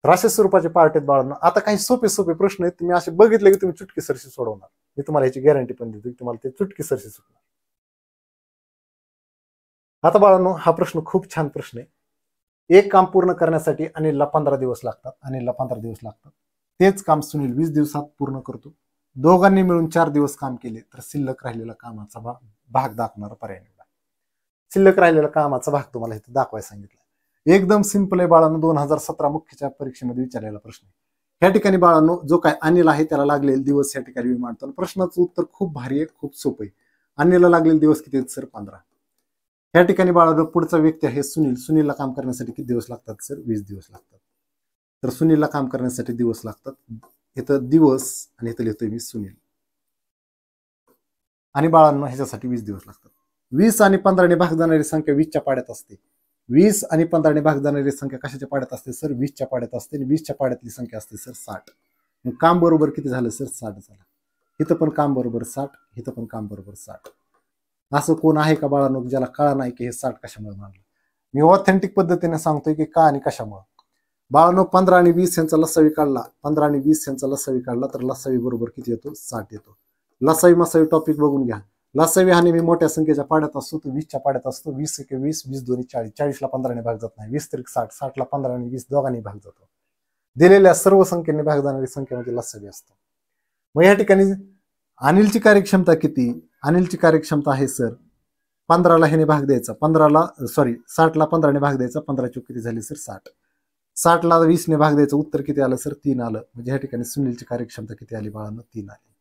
तर अशा स्वरूपाचे पार्ट आहेत बाळांनो. आता काही सोपे सोपे प्रश्न आहेत, तुम्ही असे बघितले की तुम्ही चुटकीसरशी सोडवणार. मी तुम्हाला याची गॅरंटी पण देतो की तुम्हाला ते चुटकीसरशी सुटणार. आता बाळांनो, हा प्रश्न खूप छान प्रश्न आहे. एक काम पूर्ण करण्यासाठी अनिलला 15 दिवस लागतात. अनिलला 15 दिवस लागतात. तेच काम सुनील 20 दिवसात पूर्ण करतो. दोघांनी मिळून 4 दिवस काम केले तर शिल्लक राहिलेला कामाचा भाग दाखवणारा पर्याय निवडा. शिल्लक राहिलेला कामाचा भाग तुम्हाला इथे दाखवायला सांगितलं. एकदम सिंपल आहे बाळांनो. 2017 मुख्यच्या परीक्षेमध्ये विचारलेला प्रश्न. ह्या ठिकाणी बाळांनो, जो काय अनिल आहे त्याला लागलेले दिवस या ठिकाणी मी मांडतो. प्रश्नाचं उत्तर खूप भारी आहे, खूप सोपं आहे. अनिलला लागलेले दिवस किती आहेत सर, 15. या ठिकाणी बाळांनो, पुढचा व्यक्ती आहे सुनील. सुनीलला काम करण्यासाठी किती दिवस लागतात सर, 20 दिवस लागतात. तर सुनीलला काम करण्यासाठी दिवस लागतात. इथं दिवस आणि इथं लिहितोय मी सुनील. आणि बाळांनो, ह्याच्यासाठी 20 दिवस लागतात. 20 आणि 15ने भाग जाणारी संख्या 20च्या पाड्यात असते. 20 आणि 15ने भाग जाणारी संख्या कशाच्या पाड्यात असते सर, 20च्या पाड्यात असते. आणि 20च्या पाड्यातली संख्या असते सर 60. मग काम बरोबर किती झालं सर, 60 झालं. इथं पण काम बरोबर 60, इथं पण काम बरोबर 60. असं कोण आहे का बाळांनो ज्याला कळा नाही की हे 60 कशामुळे मानलं. मी ऑथेंटिक पद्धतीने सांगतोय की का आणि कशामुळे. बाळांनो, 15 आणि 20 यांचा लसावी काढला, 15 आणि 20 यांचा लसावी काढला तर लसावी बरोबर किती येतो, 60 येतो. लसावी मसावी टॉपिक बघून घ्या. लसावी हा नेहमी मोठ्या संख्येच्या पाड्यात असतो, तो 20च्या पाड्यात असतो. 20 एके 20, 20 दोन्ही 40, 40ला 15ने भाग जात नाही. 20 तरी 60, 60ला 15 आणि 20 दोघांनी भाग जातो. दिलेल्या सर्व संख्येने भाग जाणारी संख्या म्हणजे लसावी असतो. मग या ठिकाणी अनिलची कार्यक्षमता किती, अनिलची कार्यक्षमता आहे सर 15ला ह्याने भाग द्यायचा, 60ला 15ने भाग द्यायचा. 15 चूक किती झाली सर, 60. 60ला 20ने भाग द्यायचं, उत्तर किती आलं सर, 3 आलं. म्हणजे या ठिकाणी सुनीलची कार्यक्षमता किती आली बाळांनो, 3 आली.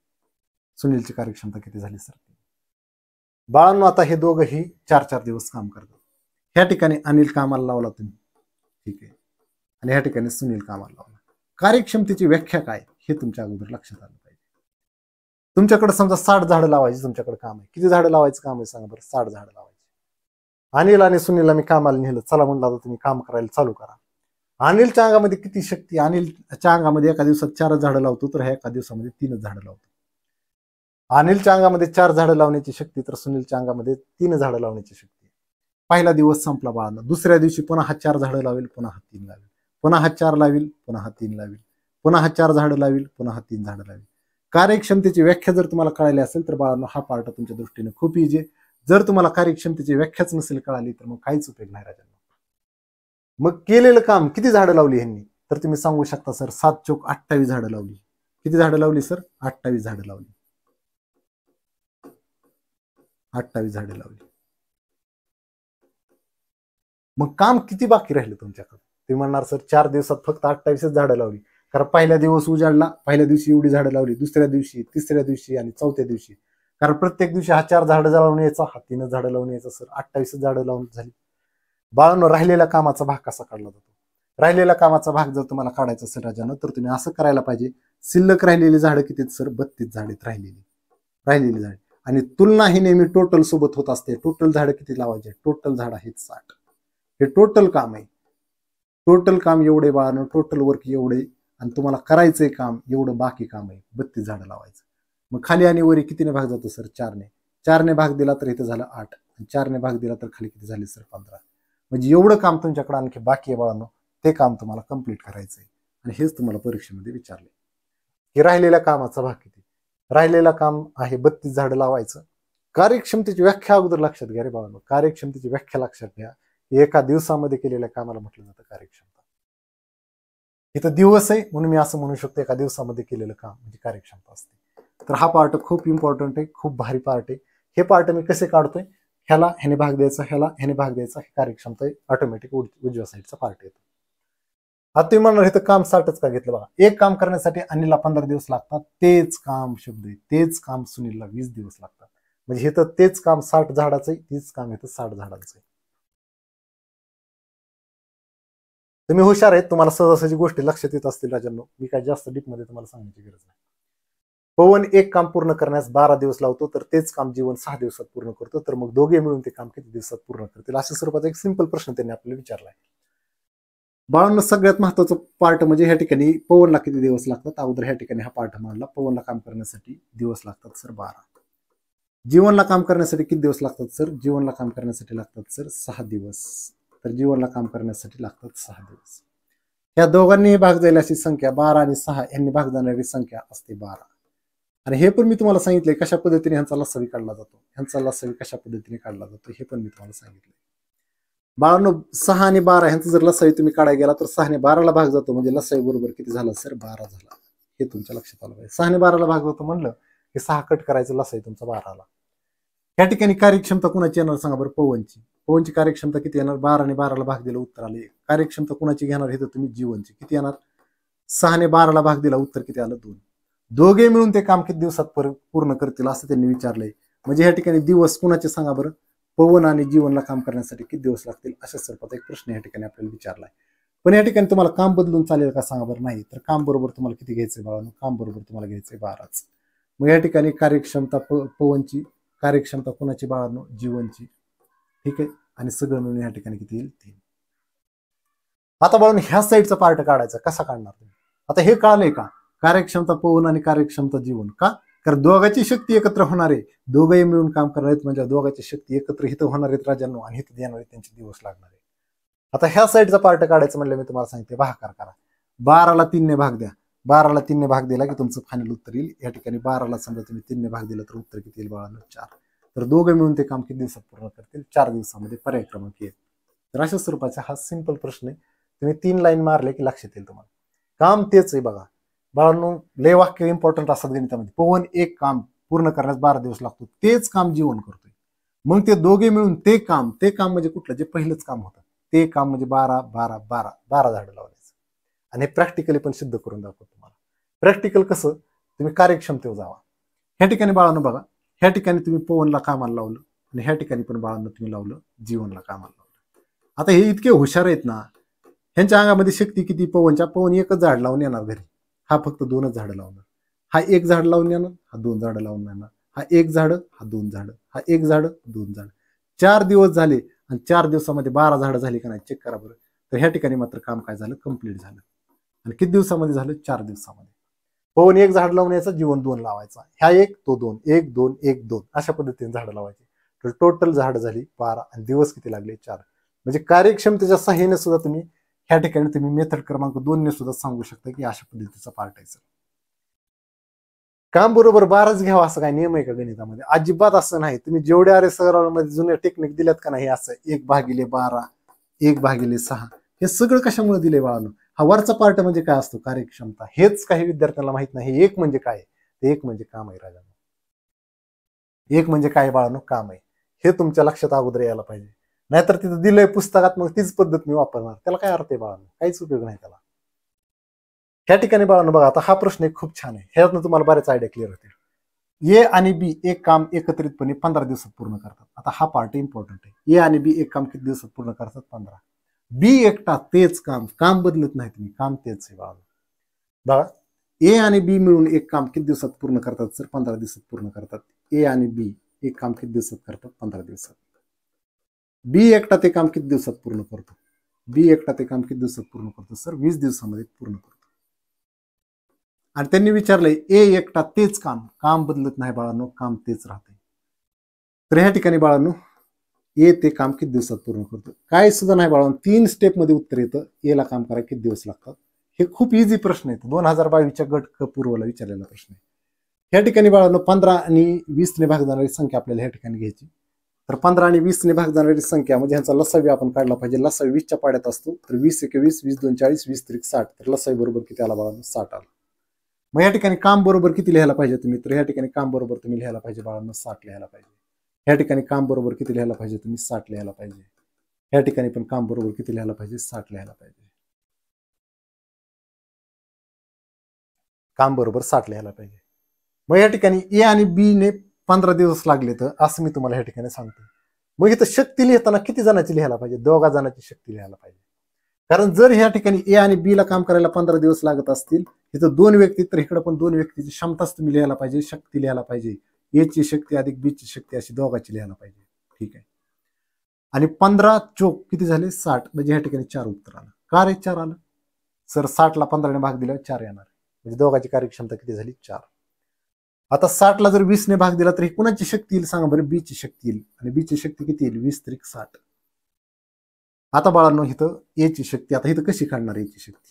सुनीलची कार्यक्षमता किती झाली सर, 3. बाळांनो, आता हे दोघंही 4-4 दिवस काम करतात. ह्या ठिकाणी अनिल कामाला लावला तुम्ही, ठीक आहे, आणि ह्या ठिकाणी सुनील कामाला लावला. कार्यक्षमतेची व्याख्या काय हे तुमच्या अगोदर लक्षात आलं पाहिजे. तुमच्याकडे समजा 60 झाडं लावायची तुमच्याकडे काम आहे. किती झाडं लावायचं काम आहे सांगा बरं, 60 झाडं लावायची. अनिल आणि सुनीलला मी कामाला नेलं, चला म्हणलं आता तुम्ही काम करायला चालू करा. अनिलच्या अंगामध्ये किती शक्ती, अनिलच्या अंगामध्ये एका दिवसात 4 झाडं लावतो तर ह्या एका दिवसामध्ये 3 झाडं लावतो. अनिलच्या अंगामध्ये 4 झाडं लावण्याची शक्ती तर सुनीलच्या अंगामध्ये 3 झाडं लावण्याची शक्ती. पहिला दिवस संपला बाळांनो. दुसऱ्या दिवशी पुन्हा हा 4 झाडं लावेल, पुन्हा हा 3 लावेल, पुन्हा हा 4 लावेल, पुन्हा हा 3 लावेल, पुन्हा हा 4 झाडं लावेल, पुन्हा हा 3 झाडं लावेल. कार्यक्षमतेची व्याख्या जर तुम्हाला कळाली असेल तर बाळांनो हा पार्ट तुमच्या दृष्टीने खूप इजी आहे. जर तुम्हाला कार्यक्षमतेची व्याख्याच नसेल कळाली तर मग काहीच उपयोग नाही राजा. मग केलेलं काम किती झाडं लावली ह्यांनी तर तुम्ही सांगू शकता सर 7 चोक 28 झाडं लावली. किती झाडं लावली सर, 28 झाडं लावली. 28 झाडं लावली. मग काम किती बाकी राहिले तुमच्याकडे. तुम्ही म्हणणार सर 4 दिवसात फक्त 28 झाडं लावली. कारण पहिल्या दिवस उजाडला, पहिल्या दिवशी एवढी झाडं लावली, दुसऱ्या दिवशी, तिसऱ्या दिवशी आणि चौथ्या दिवशी, कारण प्रत्येक दिवशी हा 4 झाडं लावून यायचा, हा 3 झाडं लावून यायचा सर, 28 झाडं लावून झाली. बाळांनो, राहिलेला कामाचा भाग कसा काढला जातो? राहिलेला कामाचा भाग जर तुम्हाला काढायचा असेल राजांनो, तर तुम्ही असं करायला पाहिजे. शिल्लक राहिलेली झाडं किती आहेत सर? 32 झाडे राहिलेली झाडे. आणि तुलना ही नेहमी टोटल सोबत होत असते. टोटल झाडं किती लावायचे? टोटल झाड आहेत 60. हे टोटल काम आहे. टोटल काम एवढे बाळांनो, टोटल वर्क एवढे, आणि तुम्हाला करायचंय काम एवढं, बाकी काम आहे 32 झाडं लावायचं. मग खाली आणि वरी कितीने भाग जातो सर? 4ने. 4ने भाग दिला तर इथं झालं 8, आणि 4ने भाग दिला तर खाली किती झाले सर? 15. म्हणजे एवढं काम तुमच्याकडे आणखी बाकी आहे बाळांनो, ते काम तुम्हाला कंप्लीट करायचंय. आणि हेच तुम्हाला परीक्षेमध्ये विचारले की राहिलेल्या कामाचा भाग किती? राहिलेला काम आहे 32 झाडं लावायचं. कार्यक्षमतेची व्याख्या अगोदर लक्षात घ्या रे बाळांनो, कार्यक्षमतेची व्याख्या लक्षात घ्या. एका दिवसामध्ये केलेल्या कामाला म्हटलं जातं कार्यक्षमता. इथं दिवस आहे म्हणून मी असं म्हणू शकतो एका दिवसामध्ये केलेलं काम म्हणजे कार्यक्षमता असते. तर हा पार्ट खूप इम्पॉर्टंट आहे, खूप भारी पार्ट आहे. हे पार्ट मी कसे काढतोय? ह्याने भाग द्यायचा, ह्याने भाग द्यायचा, हे कार्यक्षमता ऑटोमॅटिक उजव्या साईडचा पार्ट येतो. आता तुम्ही म्हणणार इथं काम 60च का घेतलं? बघा, एक काम करण्यासाठी अनिलला 15 दिवस लागतात, तेच काम शब्द आहे, तेच काम सुनीलला 20 दिवस लागतात. म्हणजे इथं तेच काम 60 झाडाचं आहे, तेच काम इथं 60 झाडांचं आहे. तुम्ही हुशार आहेत, तुम्हाला सहजासहजी गोष्टी लक्षात येत असतील राजांनो. मी काय जास्त डीपमध्ये तुम्हाला सांगण्याची गरज नाही. पवन एक काम पूर्ण करण्यास 12 दिवस लावतो, तर तेच काम जीवन 6 दिवसात पूर्ण करतो, तर मग दोघे मिळून ते काम किती दिवसात पूर्ण करतील? अशा स्वरूपाचा एक सिंपल प्रश्न त्यांनी आपल्याला विचारलाय. बाळांना सगळ्यात महत्वाचं पार्ट म्हणजे ह्या ठिकाणी पवनला किती दिवस लागतात? अगोदर ह्या ठिकाणी हा पार्ट मांडला. पवनला काम करण्यासाठी दिवस लागतात सर 12. जीवनला काम करण्यासाठी किती दिवस लागतात सर? जीवनला काम करण्यासाठी लागतात सर 6 दिवस. तर जीवनला काम करण्यासाठी लागतात 6 दिवस. या दोघांनी भाग जाईल अशी संख्या 12 आणि 6 यांनी भाग जाणारी संख्या असते 12. आणि हे पण मी तुम्हाला सांगितलंय कशा पद्धतीने ह्यांचा लसावी काढला जातो. ह्यांचा लसावी कशा पद्धतीने काढला जातो हे पण मी तुम्हाला सांगितलंय. बाळांनो, 6 आणि 12 ह्यांचा जर लसावी तुम्ही काढायला गेला तर 6 ने 12ला भाग जातो, म्हणजे लसावी बरोबर किती झाला सर? 12 झाला. हे तुमच्या लक्षात आलं पाहिजे. 6 ने 12ला भाग जातो म्हणलं की 6 कट करायचं, लसावी तुमचा 12ला. या ठिकाणी कार्यक्षमता कुणाची येणार सांगा बरं? पवनची. पवनची कार्यक्षमता किती येणार? 12 ने 12ला भाग दिला, उत्तर आलं 1. कार्यक्षमता कुणाची घेणार हे तर तुम्ही जीवनची. किती येणार? 6 ने 12ला भाग दिला, उत्तर किती आलं? 2. दोघे मिळून ते काम किती दिवसात पूर्ण करतील असं त्यांनी विचारलंय. म्हणजे या ठिकाणी दिवस कुणाचे सांगा बरं? पवन आणि जीवनला काम करण्यासाठी किती दिवस लागतील अशा स्वरूपाचा एक प्रश्न या ठिकाणी आपल्याला विचारलाय. पण या ठिकाणी तुम्हाला काम बदलून चालेल का सांगा बरं? नाही. तर काम बरोबर तुम्हाला किती घ्यायचंय बाळांनो? काम बरोबर तुम्हाला घ्यायचंय 12च. मग या ठिकाणी कार्यक्षमता पवनची, कार्यक्षमता कुणाची बाळांनो? जीवनची. ठीक आहे. आणि सगळं मिळून या ठिकाणी किती येईल? 3. आता बाळांनो, ह्या साईडचा पार्ट काढायचा, कसा काढणार तुम्ही? आता हे कळलंय का? कार्यक्षमता पवन आणि कार्यक्षमता जीवन. का? कारण दोघांची शक्ती एकत्र होणार आहे, दोघंही मिळून काम करणार आहेत, म्हणजे दोघांची शक्ती एकत्र इथं होणार आहेत राजांनो, आणि इथं देणार आहेत त्यांचे दिवस लागणार आहे. आता ह्या साईडचा पार्ट काढायचं म्हणलं, मी तुम्हाला सांगते भागाकार करा. 12ला 3ने भाग द्या. 12ला 3ने भाग दिला की तुमचं फायनल उत्तर येईल. या ठिकाणी 12ला समजा तुम्ही 3ने भाग दिला तर उत्तर किती येईल बाळांनो? 4. तर दोघं मिळून ते काम किती दिवसात पूर्ण करतील? 4 दिवसामध्ये. पर्याय क्रमांक 1. तर अशा स्वरूपाचा हा सिंपल प्रश्न आहे. तुम्ही 3 लाईन मारले की लक्षात येईल तुम्हाला. काम तेच आहे बघा बाळांनो. लय वाक्य इम्पॉर्टंट असतात गणितामध्ये. पवन एक काम पूर्ण करण्यास 12 दिवस लागतो, तेच काम जीवन करतोय. मग ते दोघे मिळून ते काम म्हणजे कुठलं? जे पहिलंच काम होतं ते काम म्हणजे 12 12 12 12 झाडं लावायचं. आणि हे प्रॅक्टिकली पण सिद्ध करून दाखवतो तुम्हाला. प्रॅक्टिकल कसं? तुम्ही कार्यक्षमतेवर जावा. ह्या ठिकाणी बाळांनो बघा, ह्या ठिकाणी तुम्ही पवनला कामाला लावलं आणि ह्या ठिकाणी पण बाळांनो तुम्ही लावलं जीवनला कामाला लावलं. आता हे इतके हुशार आहेत ना, ह्यांच्या अंगामध्ये शक्ती किती? पवन एकच झाड लावून येणार घरी, हा फक्त 2च झाडं लावणार. हा 1 झाड लावून येणार, हा 2 झाडं लावून येणार. हा 1 झाड, हा 2 झाड, हा 1 झाड, 2 झाड. 4 दिवस झाले आणि 4 दिवसामध्ये 12 झाडं झाली का नाही चेक करा बरं. तर ह्या ठिकाणी मात्र काम काय झालं? कंप्लीट झालं. आणि किती दिवसामध्ये झालं? 4 दिवसामध्ये. पवन 1 झाड लावून यायचा, जीवन 2 लावायचा. ह्या 1 तो 2, 1 2 1 2 अशा पद्धतीने झाडं लावायची. तर टोटल झाड झाली 12 आणि दिवस किती लागले? 4. म्हणजे कार्यक्षमतेच्या सहाय्याने सुद्धा तुम्ही ह्या ठिकाणी तुम्ही मेथड क्रमांक 2 ने सुद्धा सांगू शकता की अशा पद्धतीचा पार्ट आहे सर. काम बरोबर 12च घ्यावा असं काय नियम आहे का गणितामध्ये? अजिबात असं नाही. तुम्ही जेवढे आरे सरांमध्ये जुन्या टेक्निक दिल्यात का नाही, असं 1/12 1/6 हे सगळं कशामुळे दिले बाळांनो? हा वरचा पार्ट म्हणजे काय असतो? कार्यक्षमता. हेच काही विद्यार्थ्यांना माहित नाही. एक म्हणजे काय? एक म्हणजे काम आहे राजा. एक म्हणजे काय बाळांनो? काम आहे. हे तुमच्या लक्षात अगोदर यायला पाहिजे. नाहीतर तिथं दिलंय पुस्तकात, मग तीच पद्धत मी वापरणार, त्याला काय अर्थ आहे बाळांनो? काहीच उपयोग नाही त्याला. ह्या ठिकाणी बाळांनो बघा, आता हा प्रश्न एक खूप छान आहे, ह्यातनं तुम्हाला बरेच आयडिया क्लिअर होतील. ए आणि बी एक काम एकत्रितपणे 15 दिवसात पूर्ण करतात. आता हा पार्ट इम्पॉर्टंट आहे. ए आणि बी एक काम किती दिवसात पूर्ण करतात? 15. बी एकटा तेच काम, काम बदलत नाही तुम्ही, काम तेच आहे बाळांनो. बघा, ए आणि बी मिळून एक काम किती दिवसात पूर्ण करतात? सर 15 दिवसात पूर्ण करतात. ए आणि बी एक काम किती दिवसात करतात? 15 दिवसात. बी एकटा ते काम किती दिवसात पूर्ण करतो? बी एकटा ते काम किती दिवसात पूर्ण करतो? सर 20 दिवसामध्ये पूर्ण करतो. आणि त्यांनी विचारलंय ए एकटा तेच काम, काम बदलत नाही बाळांनो, काम तेच राहते. तर ह्या ठिकाणी बाळांनो ए ते काम किती दिवसात पूर्ण करतो? काय सुद्धा नाही बाळांनो, 3 स्टेप मध्ये उत्तर येतं. ए ला काम करायला किती दिवस लागतात? हे खूप इझी प्रश्न आहेत. 2022च्या गट क पूर्वला विचारलेला प्रश्न आहे. ह्या ठिकाणी बाळांनो 15 आणि 20 ने भाग जाणारी संख्या आपल्याला ह्या ठिकाणी घ्यायची. तर 15 आणि 20 ने भाग जाणारी संख्या म्हणजे ह्यांचा लसावी आपण काढला पाहिजे. लसावी 20च्या पाड्यात असतो. तर 20 × 21, 20 × 2 = 40, 20 × 3 = 60. तर लसावी बरोबर किती आला बाळांनो? 60 आला. मग या ठिकाणी काम बरोबर किती लिहायला पाहिजे तुम्ही? तर ह्या ठिकाणी काम बरोबर तुम्ही लिहायला पाहिजे बाळांनो 60 लिहायला पाहिजे. ह्या ठिकाणी काम बरोबर किती लिहायला पाहिजे तुम्ही? 60 लिहायला पाहिजे. ह्या ठिकाणी पण काम बरोबर किती लिहायला पाहिजे? 60 लिहायला पाहिजे. काम बरोबर 60 लिहायला पाहिजे. मग या ठिकाणी ए आणि बी ने 15 दिवस लागले, तर असं मी तुम्हाला ह्या ठिकाणी सांगतो. मग इथं शक्ती लिहिताना किती जणांची लिहायला पाहिजे? 2 जणांची शक्ती लिहायला पाहिजे. कारण जर ह्या ठिकाणी ए आणि बी ला काम करायला 15 दिवस लागत असतील, इथं 2 व्यक्ती, तर इकडे पण 2 व्यक्तीची क्षमताच तुम्ही लिहायला पाहिजे, शक्ती लिहायला पाहिजे. ए ची शक्ती अधिक बी ची शक्ती अशी दोघांची लिहायला पाहिजे. ठीक आहे. आणि 15 चोक किती झाले? 60. म्हणजे ह्या ठिकाणी 4 उत्तर आलं. का रे 4 आलं? सर 60 ला 15 ने भाग दिल्यावर 4 येणार. म्हणजे दोघांची कार्यक्षमता किती झाली? 4. आता 60 ला जर 20 ने भाग दिला तर कुणाची शक्ती येईल सांगा बरं? बी ची शक्ती येईल. आणि बी ची शक्ती किती येईल? 20 × 60. आता बाळांनो इथं ए ची शक्ती, आता इथं कशी काढणार ए ची शक्ती?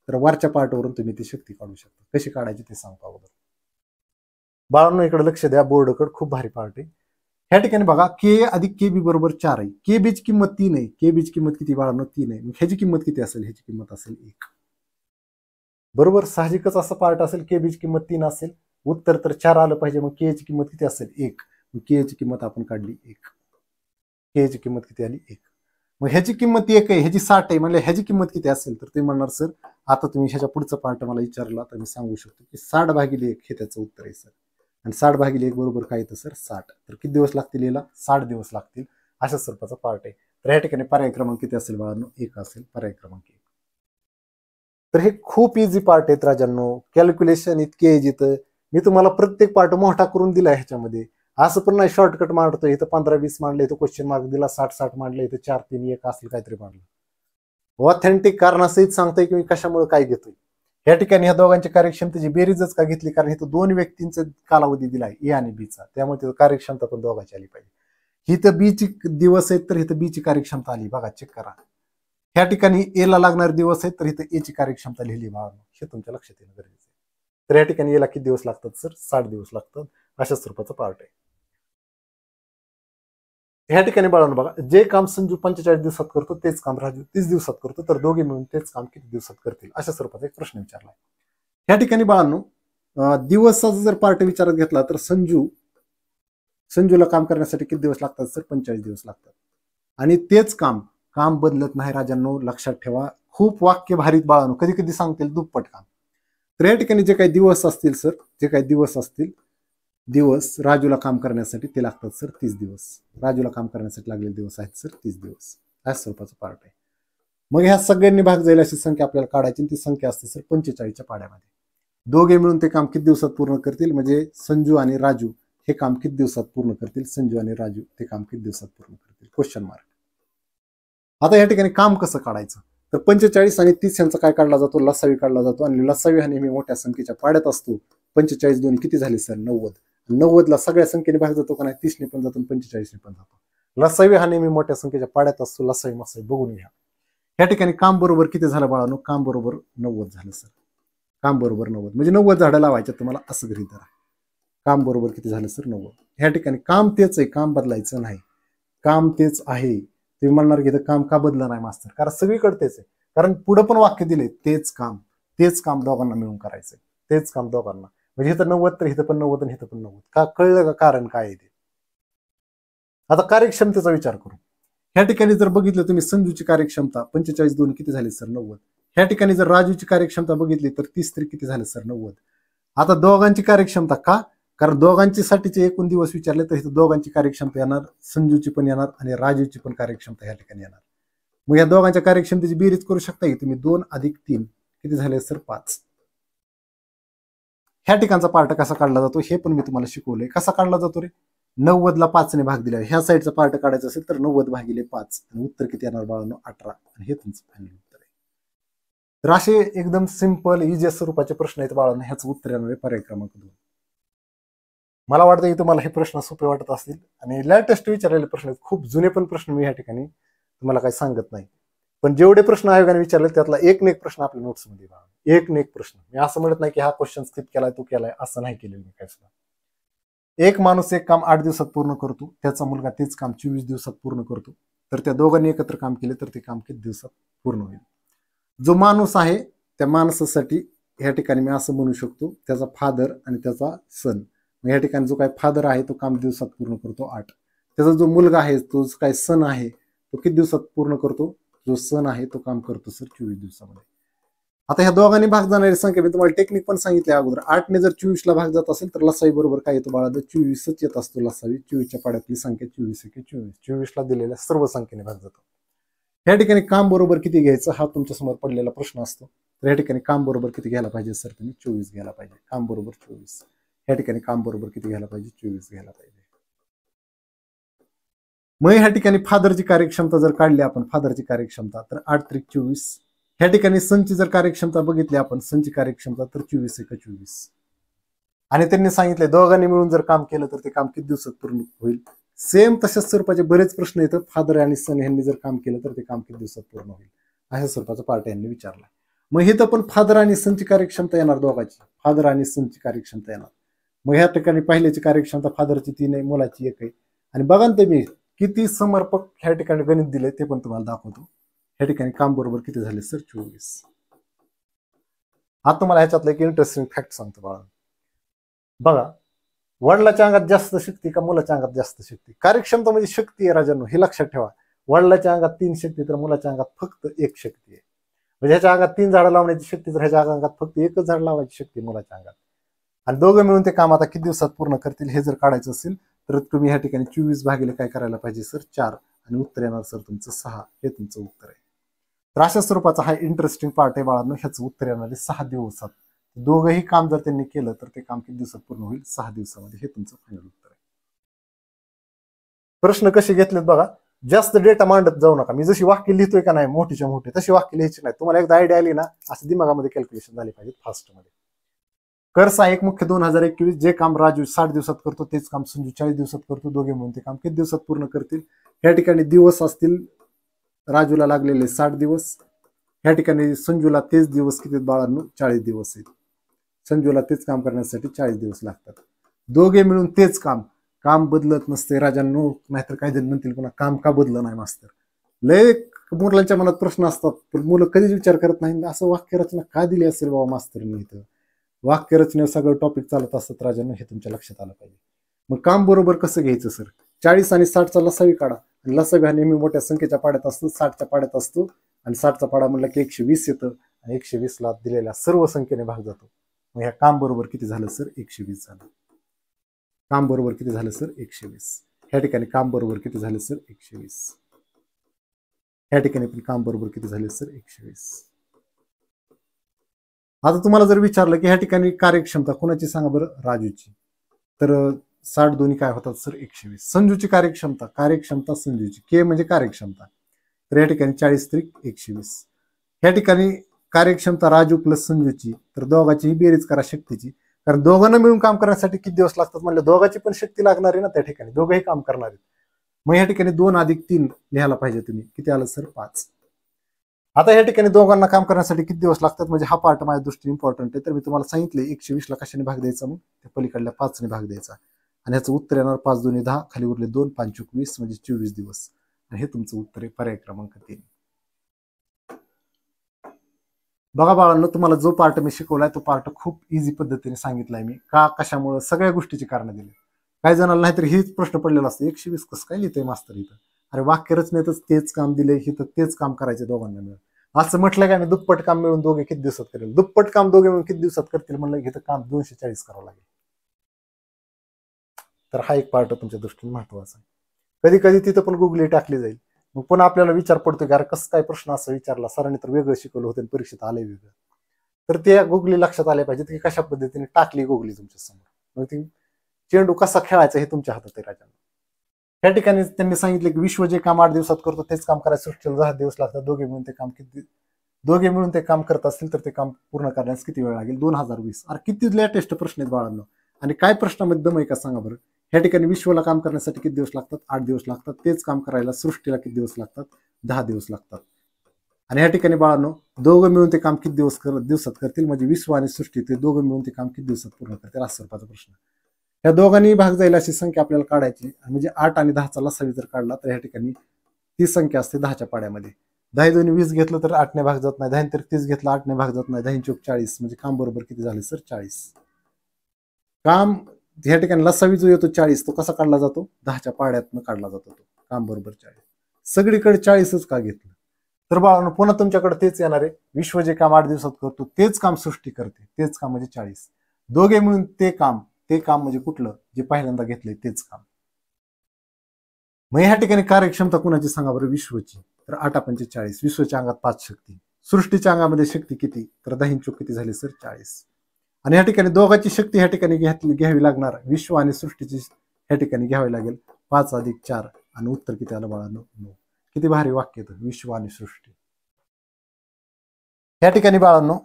तर वरच्या पार्टवरून तुम्ही ती शक्ती काढू शकता. कशी काढायची ते सांगतो अगोदर. बाळांनो इकडे लक्ष द्या, बोर्डकडे, खूप भारी पार्ट आहे. ह्या ठिकाणी बघा, के अधिक के बी बरोबर 4 आहे. के बी ची किंमत 3 आहे. के बी ची किंमत किती बाळांनो? 3 आहे. मग ह्याची किंमत किती असेल? ह्याची किंमत असेल 1. बरोबर, साहजिकच असं पार्ट असेल. के बी ची किंमत 3 असेल, उत्तर तर 4 आलं पाहिजे. मग के ची किंमत किती असेल? 1. मग के ची किंमत आपण काढली 1. के ची किंमत किती आली? 1. मग ह्याची किंमत 1 आहे, ह्याची 60 आहे, म्हणजे ह्याची किंमत किती असेल? तर ते म्हणणार सर, आता तुम्ही ह्याच्या पुढचा पार्ट मला विचारला तर मी सांगू शकतो की 60/1 हे त्याचं उत्तर आहे सर. आणि 60/1 बरोबर काय येतं सर? 60. तर किती दिवस लागतील याला? 60 दिवस लागतील. अशा स्वरूपाचा पार्ट आहे. तर ह्या ठिकाणी पर्याय क्रमांक किती असेल बाळांनो? 1 असेल पर्याय क्रमांक 1. तर हे खूप इझी पार्ट आहेत राजांनो. कॅल्क्युलेशन इतके इझी, तर मी तुम्हाला प्रत्येक पार्ट मोठा करून दिला ह्याच्यामध्ये. असं पण नाही शॉर्टकट मांडतो. इथं 15-20 मांडले, इथं क्वेश्चन मार्क दिला, 60-60 मांडले, इथं 4-3-1 असेल काहीतरी मांडलं. ऑथेंटिक कारणासहित सांगतोय की मी कशामुळे काय घेतोय. या ठिकाणी ह्या दोघांच्या कार्यक्षमतेची बेरीजच का घेतली? कारण इथं 2 व्यक्तींचा कालावधी दिलाय ए आणि बी चा, त्यामुळे तिथं कार्यक्षमता पण दोघांची आली पाहिजे. इथं बी ची दिवस आहेत, तर इथं बी ची कार्यक्षमता आली. बघा, चेक करा. ह्या ठिकाणी ए ला लागणारे दिवस आहेत, तर इथं ए ची कार्यक्षमता लिहिली बाळांनो. हे तुमच्या लक्षात येणं गरजेचं आहे. तर या ठिकाणी ए ला किती दिवस लागतात सर? 60 दिवस लागतात. अशा स्वरूपाचा पार्ट आहे. ह्या ठिकाणी बाळांनो बघा, जे काम संजू 45 दिवसात करतो तेच काम राजू 30 दिवसात करतो, तर दोघे मिळून तेच काम किती दिवसात करतील? अशा स्वरूपाचा एक प्रश्न विचारला. ह्या ठिकाणी बाळांनो दिवसाचा जर पार्ट विचारात घेतला तर संजूला काम करण्यासाठी किती दिवस लागतात सर? 45 दिवस लागतात. आणि तेच काम, काम बदलत नाही राजांनो, लक्षात ठेवा. खूप वाक्य भारीत बाळांनो, कधी कधी सांगतील दुप्पट काम. तर या ठिकाणी जे काही दिवस असतील सर, जे काही दिवस असतील, दिवस राजूला काम करण्यासाठी ते लागतात सर 30 दिवस. राजूला काम करण्यासाठी लागलेले दिवस आहेत सर 30 दिवस. अशा स्वरूपाचा पार्ट आहे. मग ह्या सगळ्यांनी भाग जाईल अशी संख्या आपल्याला काढायची, ती संख्या असते सर 45च्या पाड्यामध्ये. दोघे मिळून ते काम किती दिवसात पूर्ण करतील? म्हणजे संजू आणि राजू हे काम किती दिवसात पूर्ण करतील? संजू आणि राजू ते काम किती दिवसात पूर्ण करतील? Question mark. आता या ठिकाणी काम कसं काढायचं? तर 45 आणि 30 यांचा काय काढला जातो? लसावी काढला जातो. आणि लसावी हा नेहमी मोठ्या संख्येच्या पाड्यात असतो. 45 दोन्ही किती झाले सर? 90. 90 ला सगळ्या संख्येने भाग जातो का नाही? 30 ने पण जातो, 45 ने पण जातो. लसावी हा नेहमी मोठ्या संख्येच्या पाड्यात असतो. लसावी मसावी बघून घ्या. या ठिकाणी काम बरोबर किती झालं बाळांनो? काम बरोबर 90 झालं सर. काम बरोबर 90 म्हणजे 90 झाडं लावायच्या तुम्हाला, असं गृहीत धरा. काम बरोबर किती झालं सर? 90. ह्या ठिकाणी काम तेच आहे, काम बदलायचं नाही. काम तेच आहे. तुम्ही म्हणणार की काम का बदलं नाही मास्तर? कारण सगळीकडे तेच आहे. कारण पुढे पण वाक्य दिले, तेच काम दोघांना मिळून करायचंय, तेच काम दोघांना. म्हणजे इथं 90 तर इथं पण 90 आणि इथं पण 90. का कळलं का कारण काय आहे ते? आता कार्यक्षमतेचा विचार करू. ह्या ठिकाणी जर बघितलं तुम्ही, संजूची कार्यक्षमता 45 2 किती झाली सर? 90. ह्या ठिकाणी जर राजूची कार्यक्षमता बघितली तर 30 तरी किती झाले सर 90. आता दोघांची कार्यक्षमता का, कारण दोघांची साठीचे एकूण दिवस विचारले तर इथं दोघांची कार्यक्षमता येणार, संजूची पण येणार आणि राजूची पण कार्यक्षमता ह्या ठिकाणी येणार. मग या दोघांच्या कार्यक्षमतेची बेरीज करू शकता की तुम्ही 2 अधिक 3 किती झाले सर 5. ह्या ठिकाणचा पार्ट कसा काढला जातो हे पण मी तुम्हाला शिकवलंय. कसा काढला जातो रे, 90 ला 5 ने भाग दिला. ह्या साईडचा पार्ट काढायचा असेल तर 90 भागिले 5 आणि उत्तर किती येणार बाळांनो 18 आणि हे तुमचं फायनल उत्तर आहे. तर असे एकदम सिंपल इजी स्वरूपाचे प्रश्न आहेत बाळांनो, ह्याचं उत्तर येणार आहे पर्याय क्रमांक 2. मला वाटतं की तुम्हाला हे प्रश्न सोपे वाटत असतील आणि लेटेस्ट विचारलेले प्रश्न आहेत. खूप जुने पण प्रश्न मी या ठिकाणी तुम्हाला काही सांगत नाही, पण जेवढे प्रश्न आयोगाने विचारले त्यातला एक न एक प्रश्न आपल्या नोट्समध्ये बघा. एक न एक प्रश्न. मी असं म्हणत नाही की हा क्वेश्चन स्किप केलाय तू केलाय, असं नाही केलेलं मी काय सुद्धा. एक माणूस एक काम 8 दिवसात पूर्ण करतो, त्याचा मुलगा तेच काम 24 दिवसात पूर्ण करतो, तर त्या दोघांनी एकत्र काम केले तर ते काम किती दिवसात पूर्ण होईल. जो माणूस आहे त्या माणसासाठी ह्या ठिकाणी मी असं म्हणू शकतो त्याचा फादर आणि त्याचा सन. या ठिकाणी जो काय फादर आहे तो काम दिवसात पूर्ण करतो 8. त्याचा जो मुलगा आहे तो काय सन आहे तो किती दिवसात पूर्ण करतो, जो सन आहे तो काम करतो सर 24 दिवसामध्ये. आता ह्या दोघांनी भाग जाणारी संख्या मी तुम्हाला टेक्निक पण सांगितली अगोदर. 8 ने जर 24 ला भाग जात असेल तर लसावी बरोबर काय येतो बाळा, 24च येत असतो लसावी. 24च्या पाड्यातली संख्या 24 एके 24. 24 ला दिलेल्या सर्व संख्येने भाग जातो. या ठिकाणी काम बरोबर किती घ्यायचं हा तुमच्या समोर पडलेला प्रश्न असतो. तर या ठिकाणी काम बरोबर किती घ्यायला पाहिजे सर, तुम्ही 24 घ्यायला पाहिजे. काम बरोबर 24. या ठिकाणी काम बरोबर किती घ्यायला पाहिजे, 24 घ्यायला पाहिजे. मग ह्या ठिकाणी फादरची कार्यक्षमता जर काढली आपण, फादरची कार्यक्षमता तर 8 त्रिक 24. ह्या ठिकाणी सनची जर कार्यक्षमता बघितली आपण, सनची कार्यक्षमता तर 24 एके 24. आणि त्यांनी सांगितले दोघांनी मिळून जर काम केलं तर ते काम किती दिवसात पूर्ण होईल. सेम तशाच स्वरूपाचे बरेच प्रश्न येतात. फादर आणि सन यांनी जर काम केलं तर ते काम किती दिवसात पूर्ण होईल, अशा स्वरूपाचा पार्ट यांनी विचारला. मग हे तर पण फादर आणि सनची कार्यक्षमता येणार दोघांची, फादर आणि सनची कार्यक्षमता येणार. मग ह्या ठिकाणी पहिल्याची कार्यक्षमता फादरची 3 आहे, मुलाची 1 आहे. आणि बघा ना तुम्ही किती समर्पक ह्या ठिकाणी गणित दिले ते पण तुम्हाला दाखवतो. ह्या ठिकाणी काम बरोबर किती झाले सर 24. आता तुम्हाला ह्याच्यातलं एक इंटरेस्टिंग फॅक्ट सांगतो बाळा. बघा, वडिलाच्या अंगात जास्त शक्ती का मुलाच्या अंगात जास्त शक्ती. कार्यक्षमता म्हणजे शक्ती आहे राजांनो, हे लक्षात ठेवा. वडिलाच्या अंगात 3 शक्ती तर मुलाच्या अंगात फक्त 1 शक्ती आहे. म्हणजे ह्याच्या अंगात 3 झाडं लावण्याची शक्ती तर ह्याच्या अंगात फक्त 1च झाड लावायची शक्ती मुलाच्या अंगात. आणि दोघं मिळून ते काम आता किती दिवसात पूर्ण करतील हे जर काढायचं असेल तर तुम्ही ह्या ठिकाणी 24 भागिले काय करायला पाहिजे सर 4 आणि उत्तर येणार सर तुमचं 6. हे तुमचं उत्तर आहे. तर अशा स्वरूपाचा हा इंटरेस्टिंग पार्ट आहे बाळांनो. ह्याचं उत्तर येणार आहे 6 दिवसात. दोघंही काम जर त्यांनी केलं तर ते काम किती दिवसात पूर्ण होईल, 6 दिवसामध्ये. हे तुमचं फायनल उत्तर आहे. प्रश्न कसे घेतलेत बघा, जास्त डेटा मांडत जाऊ नका. मी जशी वाक्य लिहितोय का नाही मोठीच्या मोठी तशी वाक्य लिहायची नाही. तुम्हाला एकदा आयडिया आली ना असं दिमागामध्ये कॅल्क्युलेशन झाली पाहिजे फास्ट मध्ये. कर सहाय्यक मुख्य 2021 जे काम राजू 60 दिवसात करतो तेच काम संजू 40 दिवसात करतो. दोघे मिळून ते काम किती दिवसात पूर्ण करतील. या ठिकाणी दिवस असतील राजूला लागलेले 60 दिवस. या ठिकाणी संजूला तेच दिवस किती बाळांनो 40 दिवस आहेत. संजूला तेच काम करण्यासाठी 40 दिवस लागतात. दोघे मिळून तेच काम, काम बदलत नसते राजांनो. नाहीतर काही जण म्हणतील पुन्हा काम का बदलं नाही मास्तर. लय मुलांच्या मनात प्रश्न असतात पण मुलं कधीच विचार करत नाही असं वाक्यरचना का दिली असेल बाबा मास्तरनी. इथं वाक्यरचनेवर सगळं टॉपिक चालत असतात राजांनो, हे तुमच्या लक्षात आलं पाहिजे. मग काम बरोबर कसं घ्यायचं सर, 40 आणि 60चा लसावी काढा. आणि लसावी हा नेहमी मोठ्या संख्येच्या पाड्यात असतो, 60च्या पाड्यात असतो. आणि 60चा पाडा म्हणलं की 120 येतं आणि 120 ला दिलेल्या सर्व संख्येने भाग जातो. मग ह्या काम बरोबर किती झालं सर 120 झालं. काम बरोबर किती झालं सर 120. ह्या ठिकाणी काम बरोबर किती झालं सर 120. ह्या ठिकाणी पण काम बरोबर किती झाले सर 120. आता तुम्हाला जर विचारलं की ह्या ठिकाणी कार्यक्षमता कोणाची सांगा बरं, राजूची, तर 60 दोन्ही काय होतात सर 120. संजूची कार्यक्षमता संजूची के म्हणजे कार्यक्षमता, तर या ठिकाणी 40 त्रिक 120. ह्या ठिकाणी कार्यक्षमता राजू प्लस संजूची, तर दोघांची ही बेरीज करा शक्तीची, कारण दोघांना मिळून काम करण्यासाठी किती दिवस लागतात म्हणजे दोघांची पण शक्ती लागणार आहे ना त्या ठिकाणी, दोघंही काम करणार आहेत. मग या ठिकाणी 2 अधिक 3 लिहायला पाहिजे तुम्ही, किती आलं सर 5. आता या ठिकाणी दोघांना काम करण्यासाठी किती दिवस लागतात म्हणजे हा पार्ट माझ्या दृष्टीने इम्पॉर्टंट आहे. तर मी तुम्हाला सांगितले 120 ला कशाने भाग द्यायचा, मग त्या पलीकडल्या 5 ने भाग द्यायचा आणि ह्याचं उत्तर येणार 5 दोन्ही 10, खाली उरले 2, 5 20 म्हणजे 24 दिवस. आणि हे तुमचं उत्तर आहे पर्याय क्रमांक 3. बघा बाळांनो, तुम्हाला जो पार्ट मी शिकवलाय तो पार्ट खूप इझी पद्धतीने सांगितलाय मी. का कशामुळे सगळ्या गोष्टीची कारण दिली. काही जणांना नाहीतर हेच प्रश्न पडलेला असतो 120 कसं काय लिहितंय मास्तर इथं. अरे वाक्यरचनेतच तेच काम दिलंय, इथं तेच काम करायचे दोघांना मिळून. असं म्हटलं का मी दुप्पट काम मिळून दोघे किती दिवसात करेल, दुप्पट काम दोघे मिळून किती दिवसात करतील म्हणलं की काम 240 करावं लागेल. तर हा एक पार्ट तुमच्या दृष्टीने महत्वाचा आहे. कधी कधी तिथं पण गुगली टाकली जाईल, मग पुन्हा आपल्याला विचार पडतो की अरे कसं काय प्रश्न असं विचारला, सरांनी तर वेगळं शिकवलं होतं परीक्षेत आलंय वेगळं. तर ते गुगली लक्षात आले पाहिजे की कशा पद्धतीने टाकली गुगली तुमच्या समोर, मग ती चेंडू कसा खेळायचा हे तुमच्या हातात आहे राजा. त्या ठिकाणी त्यांनी सांगितले की विश्व जे काम 8 दिवसात करतो तेच काम करायला सृष्टीला 10 दिवस लागतात. दोघे मिळून ते काम करत असतील तर ते काम पूर्ण करण्यास किती वेळ लागेल? 2020. अरे किती लेटेस्ट प्रश्न आहेत बाळांनो. आणि काय प्रश्नामध्ये दम आहे का सांगा बरं. ह्या ठिकाणी विश्वाला काम करण्यासाठी किती दिवस लागतात? 8 दिवस लागतात. तेच काम करायला सृष्टीला किती दिवस लागतात? 10 दिवस लागतात. आणि ह्या ठिकाणी बाळांनो दोघं मिळून ते काम किती दिवसात करतील, म्हणजे विश्व आणि सृष्टी ते दोघं मिळून ते काम किती दिवसात पूर्ण करतील, असा स्वरूपाचा प्रश्न. या दोघांनी भाग जाईल अशी संख्या आपल्याला काढायची, म्हणजे 8 आणि 10चा लसावी जर काढला तर ह्या ठिकाणी ती संख्या असते 10च्या पाड्यामध्ये. 10 दोन्ही 20 घेतलं तर 8ने भाग जात नाही, 10 तर 30 घेतलं 8ने भाग जात नाही, 10 चौक 40, म्हणजे काम बरोबर किती झाले सर? 40. काम ह्या ठिकाणी लसावी जो येतो 40 तो कसा काढला जातो? 10च्या पाड्यातनं काढला जातो तो. काम बरोबर 40. सगळीकडे 40च का घेतलं? तर बाळांनो पुन्हा तुमच्याकडे तेच येणार आहे. विश्व जे काम 8 दिवसात करतो तेच काम सृष्टी करते, तेच काम म्हणजे 40. दोघे मिळून ते काम म्हणजे कुठलं? जे पहिल्यांदा घेतलंय तेच काम. मग ह्या ठिकाणी कार्यक्षमता कुणाची सांगा बरं? विश्वची. तर 8×45. विश्वच्या अंगात 5 शक्ती. सृष्टीच्या अंगामध्ये शक्ती किती? तर 10 चौक किती झाले सर? 40. आणि ह्या ठिकाणी दोघांची शक्ती ह्या ठिकाणी घ्यावी लागणार. विश्व आणि सृष्टीची ह्या ठिकाणी घ्यावी लागेल 5+4 आणि उत्तर किती आलं बाळांनो? 9. किती भारी वाक्य येतं, विश्व आणि सृष्टी. ह्या ठिकाणी बाळांनो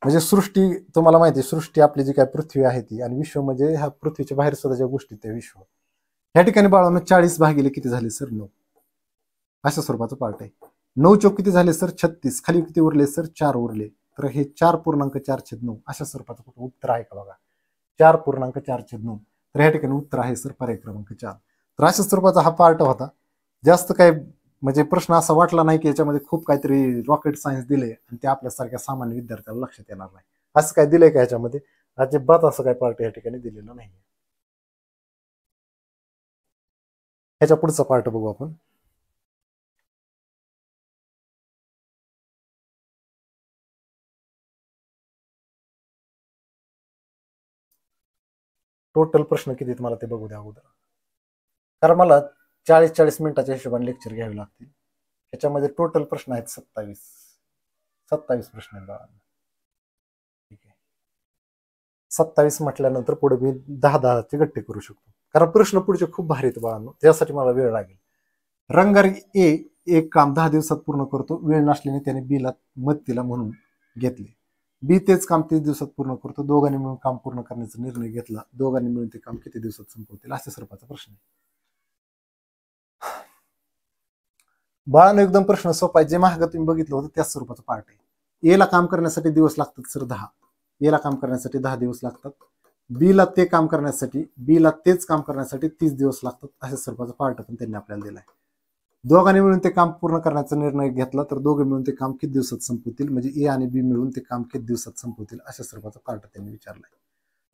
म्हणजे सृष्टी तुम्हाला माहिती आहे, सृष्टी आपली जी काय पृथ्वी आहे ती, आणि विश्व म्हणजे ह्या पृथ्वीच्या बाहेर सुद्धा ज्या गोष्टी त्या विश्व. ह्या ठिकाणी बाळांनो 40 भागिले किती झाले सर? 9. अशा स्वरूपाचं पार्ट आहे. 9 चौक किती झाले सर? 36. खाली किती उरले सर? 4 उरले. तर हे 4.4/9 अशा स्वरूपाचं कुठं उत्तर आहे का बघा? 4.4/9. तर ह्या ठिकाणी उत्तर आहे सर पर्याय क्रमांक 4. तर अशा स्वरूपाचा हा पार्ट होता. जास्त काय म्हणजे प्रश्न असा वाटला नाही की याच्यामध्ये खूप काहीतरी रॉकेट सायन्स दिले आणि ते आपल्यासारख्या सामान्य विद्यार्थ्याला लक्षात येणार नाही. असं काय दिलंय का ह्याच्यामध्ये? अजिबात असं काय पार्ट या ठिकाणी दिलेलं नाही. ह्याच्या पुढचा पार्ट बघू आपण. टोटल प्रश्न किती तुम्हाला ते बघू द्या अगोदर, कारण मला 40-40 मिनिटाच्या हिशोबाने लेक्चर घ्यावे लागतील. ह्याच्यामध्ये टोटल प्रश्न आहेत 27 प्रश्न आहेत. ठीक आहे, 27 म्हटल्यानंतर पुढे मी 10-10चे गट्टे करू शकतो, कारण प्रश्न पुढचे खूप भारी आहेत बाळांनो, त्यासाठी मला वेळ लागेल. रंगार ए एक काम 10 दिवसात पूर्ण करतो, वेळ नसल्याने त्याने बीला मत दिला म्हणून घेतले. बी तेच काम 30 दिवसात पूर्ण करतो, दोघांनी मिळून काम पूर्ण करण्याचा निर्णय घेतला, दोघांनी मिळून ते काम किती दिवसात संपवतील, अशा स्वरूपाचा प्रश्न आहे. बाळांनो एकदम प्रश्न सोपा आहे, जे महाग तुम्ही बघितलं होतं त्याच स्वरूपाचा पार्ट आहे. ए ला काम करण्यासाठी दिवस लागतात सर 10. ए ला काम करण्यासाठी 10 दिवस लागतात. बीला ते काम करण्यासाठी, बीला तेच काम करण्यासाठी 30 दिवस लागतात, अशा स्वरूपाचा पार्ट पण त्यांनी आपल्याला दिलाय. दोघांनी मिळून ते काम पूर्ण करण्याचा निर्णय घेतला तर दोघे मिळून ते काम किती दिवसात संपवतील, म्हणजे ए आणि बी मिळून ते काम किती दिवसात संपवतील, अशा स्वरूपाचा पार्ट त्यांनी विचारलाय.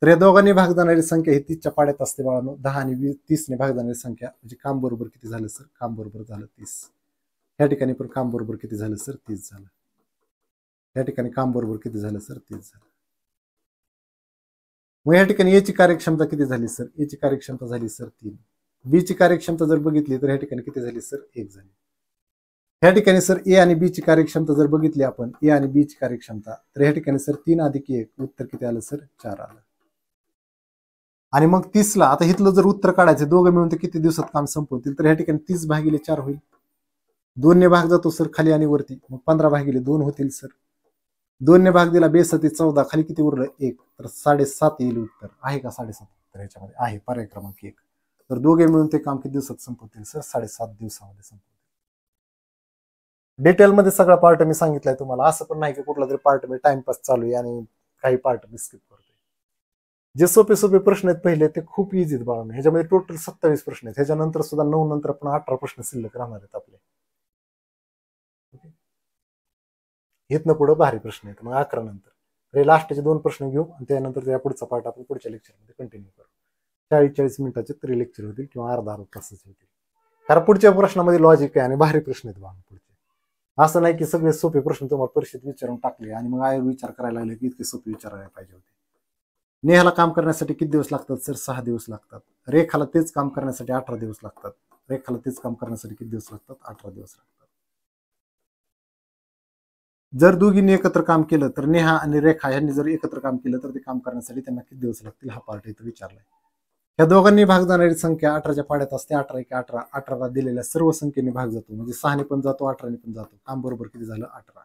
तर या दोघांनी भाग जाणारी संख्या ही 30च्या पाड्यात असते बाळांनो. 10 आणि 30ने भाग जाणारी संख्या म्हणजे काम बरोबर किती झालं सर? काम बरोबर झालं 30. या ठिकाणी पण काम बरोबर किती झालं सर? 30 झालं. या ठिकाणी काम बरोबर किती झालं सर? 30 झालं. मग या ठिकाणी एची कार्यक्षमता किती झाली सर? एची कार्यक्षमता झाली सर 3. बीची कार्यक्षमता जर बघितली तर या ठिकाणी किती झाली सर? 1 झाली. या ठिकाणी सर ए आणि बी ची कार्यक्षमता जर बघितली आपण, ए आणि बी ची कार्यक्षमता, तर या ठिकाणी सर 3+1 उत्तर किती आलं सर? 4 आलं. आणि मग 30ला आता इथलं जर उत्तर काढायचं, दोघं मिळून ते किती दिवसात काम संपवतील, तर या ठिकाणी 30/4 होईल. 2ने भाग जातो सर खाली आणि वरती, मग 15/2 होतील सर. 2ने भाग दिला 2×7=14, खाली किती उरलं? 1, तर 7.5 येईल उत्तर. आहे का 7.5 उत्तर ह्याच्यामध्ये? आहे, पर्याय क्रमांक 1. तर दोघे मिळून ते काम किती दिवसात संपवतील सर? 7.5 दिवसामध्ये संपवतील. डिटेलमध्ये सगळा पार्ट मी सांगितलाय तुम्हाला, असं पण नाही की कुठला तरी पार्ट मी टाइमपास चालू आहे आणि काही पार्ट मी स्किप करतोय. जे सोपे सोपे प्रश्न आहेत पहिले ते खूप इझी आहेत बाळांनो. ह्याच्यामध्ये टोटल 27 प्रश्न आहेत, ह्याच्यानंतर सुद्धा 9 नंतर पण 18 प्रश्न शिल्लक राहणार आहेत आपले. इथनं पुढे भारी प्रश्न आहेत, मग 11 नंतर. हे लास्टचे 2 प्रश्न घेऊ आणि त्यानंतर त्या पुढचा पार्ट आपण पुढच्या लेक्चरमध्ये कंटिन्यू करू. 40-40 मिनिटाचे तरी लेक्चर होतील किंवा अर्धा तासाचे होतील, कारण पुढच्या प्रश्नामध्ये लॉजिक आहे आणि भारी प्रश्न आहेत बाळांनो पुढचे. असं नाही की सगळे सोपे प्रश्न तुम्हाला परीक्षेत विचारून टाकले आणि मग आयोग विचार करायला लागले की इतके सोपे विचारायला पाहिजे होते. नेहाला काम करण्यासाठी किती दिवस लागतात सर? 6 दिवस लागतात. रेखाला तेच काम करण्यासाठी 18 दिवस लागतात. रेखाला तेच काम करण्यासाठी किती दिवस लागतात? 18 दिवस लागतात. जर दोघींनी एकत्र काम केलं तर नेहा आणि रेखा यांनी जर एकत्र काम केलं तर ते काम करण्यासाठी त्यांना किती दिवस लागतील हा पार्ट इथं विचारलाय. या दोघांनी भाग जाणारी संख्या 18च्या पाड्यात असते. 18 × 18 18ला दिलेल्या सर्व संख्येने भाग जातो, म्हणजे 6ने पण जातो 18ने पण जातो. काम बरोबर किती झालं? 18.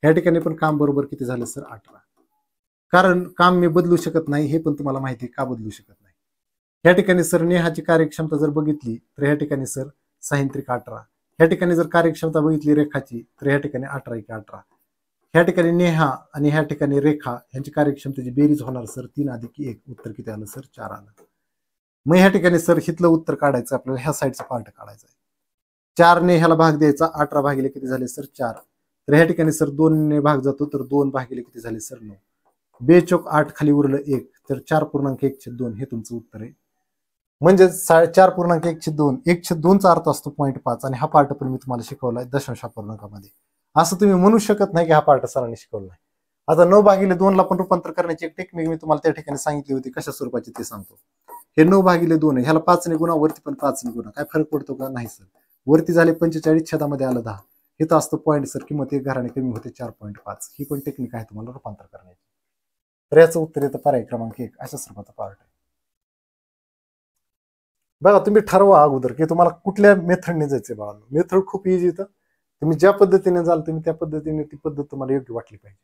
या ठिकाणी पण काम बरोबर किती झालं सर? 18. कारण काम मी बदलू शकत नाही हे पण तुम्हाला माहिती आहे. का बदलू शकत नाही? या ठिकाणी सर नेहाची कार्यक्षमता जर बघितली तर या ठिकाणी सर 6×18. या ठिकाणी जर कार्यक्षमता बघितली रेखाची तर या ठिकाणी 18 × 18. ह्या ठिकाणी नेहा आणि ह्या ठिकाणी रेखा यांची कार्यक्षमतेची बेरीज होणार सर 3+1. उत्तर किती आलं सर? 4 आलं. मग ह्या ठिकाणी सर हिथलं उत्तर काढायचं आपल्याला, ह्या साईडचा पार्ट काढायचा आहे. 4ने ह्याला भाग द्यायचा, 18 भागिले किती झाले सर? 4. तर ह्या ठिकाणी सर 2ने भाग जातो, तर 2 भागिले किती झाले सर? 9. 2×4 8 खाली उरलं 1, तर 4.1/2 हे तुमचं उत्तर आहे. म्हणजे 4.1/2. 1/2चा अर्थ असतो 0.5 आणि हा पार्ट पण मी तुम्हाला शिकवलाय दशांशापूर्णांकामध्ये. असं तुम्ही म्हणू शकत नाही की हा पार्ट सरांनी शिकवला नाही. आता 9/2 ला पण रूपांतर करण्याची एक टेक्निक मी तुम्हाला त्या ठिकाणी सांगितली होती, कशा स्वरूपाची ते सांगतो. हे 9/2 आहे, ह्याला 5ने गुणा, वरती पण 5ने गुणा. काय फरक पडतो का? नाही सर. वरती झाले 45, छेदामध्ये आलं 10. इथं असतं पॉईंट सर, किंमत 1 घराने कमी होते 4.5. ही पण टेक्निक आहे तुम्हाला रूपांतर करण्याची. तर याचं उत्तर येतं पर्याय क्रमांक 1. अशा स्वरूपाचा पार्ट आहे. बघा तुम्ही ठरवा अगोदर की तुम्हाला कुठल्या मेथडने जायचंय बाळांनो. मेथड खूप इझी येतं. तुम्ही ज्या पद्धतीने जाल तुम्ही त्या पद्धतीने ती पद्धत तुम्हाला योग्य वाटली पाहिजे.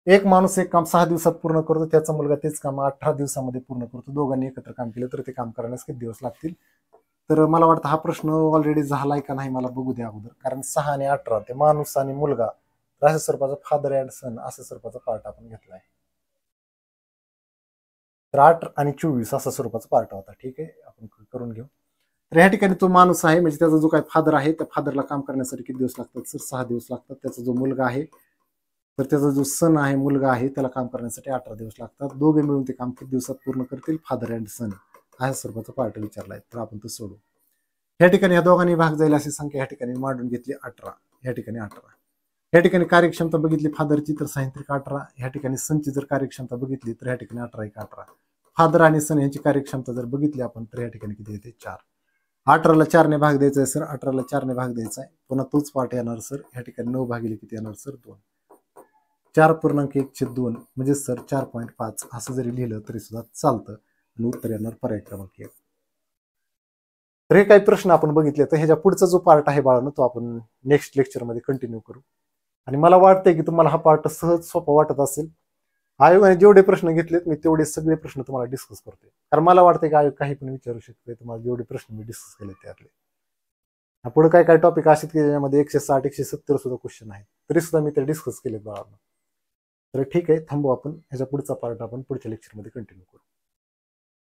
एक माणूस एक काम 6 दिवसात पूर्ण करतो, त्याचा मुलगा तेच काम 18 दिवसामध्ये पूर्ण करतो. दोघांनी एकत्र काम केलं तर ते काम करण्यास किती दिवस लागतील? तर मला वाटतं हा प्रश्न ऑलरेडी झालाय का नाही मला बघू द्या अगोदर. कारण 6 आणि 18 ते माणूस आणि मुलगा अशा स्वरूपाचा फादर अँड सन अशा स्वरूपाचा पार्ट आपण घेतलाय. तर 8 आणि 24 असा स्वरूपाचा पार्ट होता. ठीक आहे, आपण करून घेऊ. तर ह्या ठिकाणी तो माणूस आहे, म्हणजे त्याचा जो काही फादर आहे त्या फादरला काम करण्यासाठी किती दिवस लागतात सर? 6 दिवस लागतात. त्याचा जो मुलगा आहे तर त्याचा जो सन आहे, मुलगा आहे, त्याला काम करण्यासाठी 18 दिवस लागतात. दोघे मिळून ते काम किती दिवसात पूर्ण करतील? फादर अँड सन अशा स्वरूपाचा पार्ट विचारलाय, तर आपण तो सोडू. या ठिकाणी या दोघांनी भाग जाईल अशी संख्या या ठिकाणी मांडून घेतली 18. या ठिकाणी 18. या ठिकाणी कार्यक्षमता बघितली फादरची तर 6×18. या ठिकाणी सनची जर कार्यक्षमता बघितली तर या ठिकाणी 18×18. फादर आणि सन यांची कार्यक्षमता जर बघितली आपण तर या ठिकाणी किती येते? 4. 18ला 4ने भाग द्यायचा आहे सर. 18ला 4ने भाग द्यायचा आहे. पुन्हा तोच पार्ट येणार सर. या ठिकाणी 9 भागिले किती येणार सर? 2. 4.1/2 म्हणजे सर 4.5 असं जरी लिहिलं तरी सुद्धा चालतं आणि उत्तर येणार पर्याय क्रमांक 1. तर हे काही प्रश्न आपण बघितले, तर ह्याच्या पुढचा जो पार्ट आहे बाळांनो तो आपण नेक्स्ट लेक्चरमध्ये कंटिन्यू करू. आणि मला वाटतंय की तुम्हाला हा पार्ट सहज सोपा वाटत असेल. आयोगाने जेवढे प्रश्न घेतलेत मी तेवढे सगळे प्रश्न तुम्हाला डिस्कस करतोय, कारण मला वाटतंय की आयोग काही पण विचारू शकतोय तुम्हाला जेवढे प्रश्न मी डिस्कस केले त्यातले. पुढे काय काय टॉपिक असे की ज्यामध्ये 160 170 सुद्धा क्वेश्चन आहेत, तरी सुद्धा मी ते डिस्कस केलेत बाळांनो. तर ठीक आहे, थांबू आपण. ह्याच्या पुढचा पार्ट आपण पुढच्या लेक्चरमध्ये कंटिन्यू करू.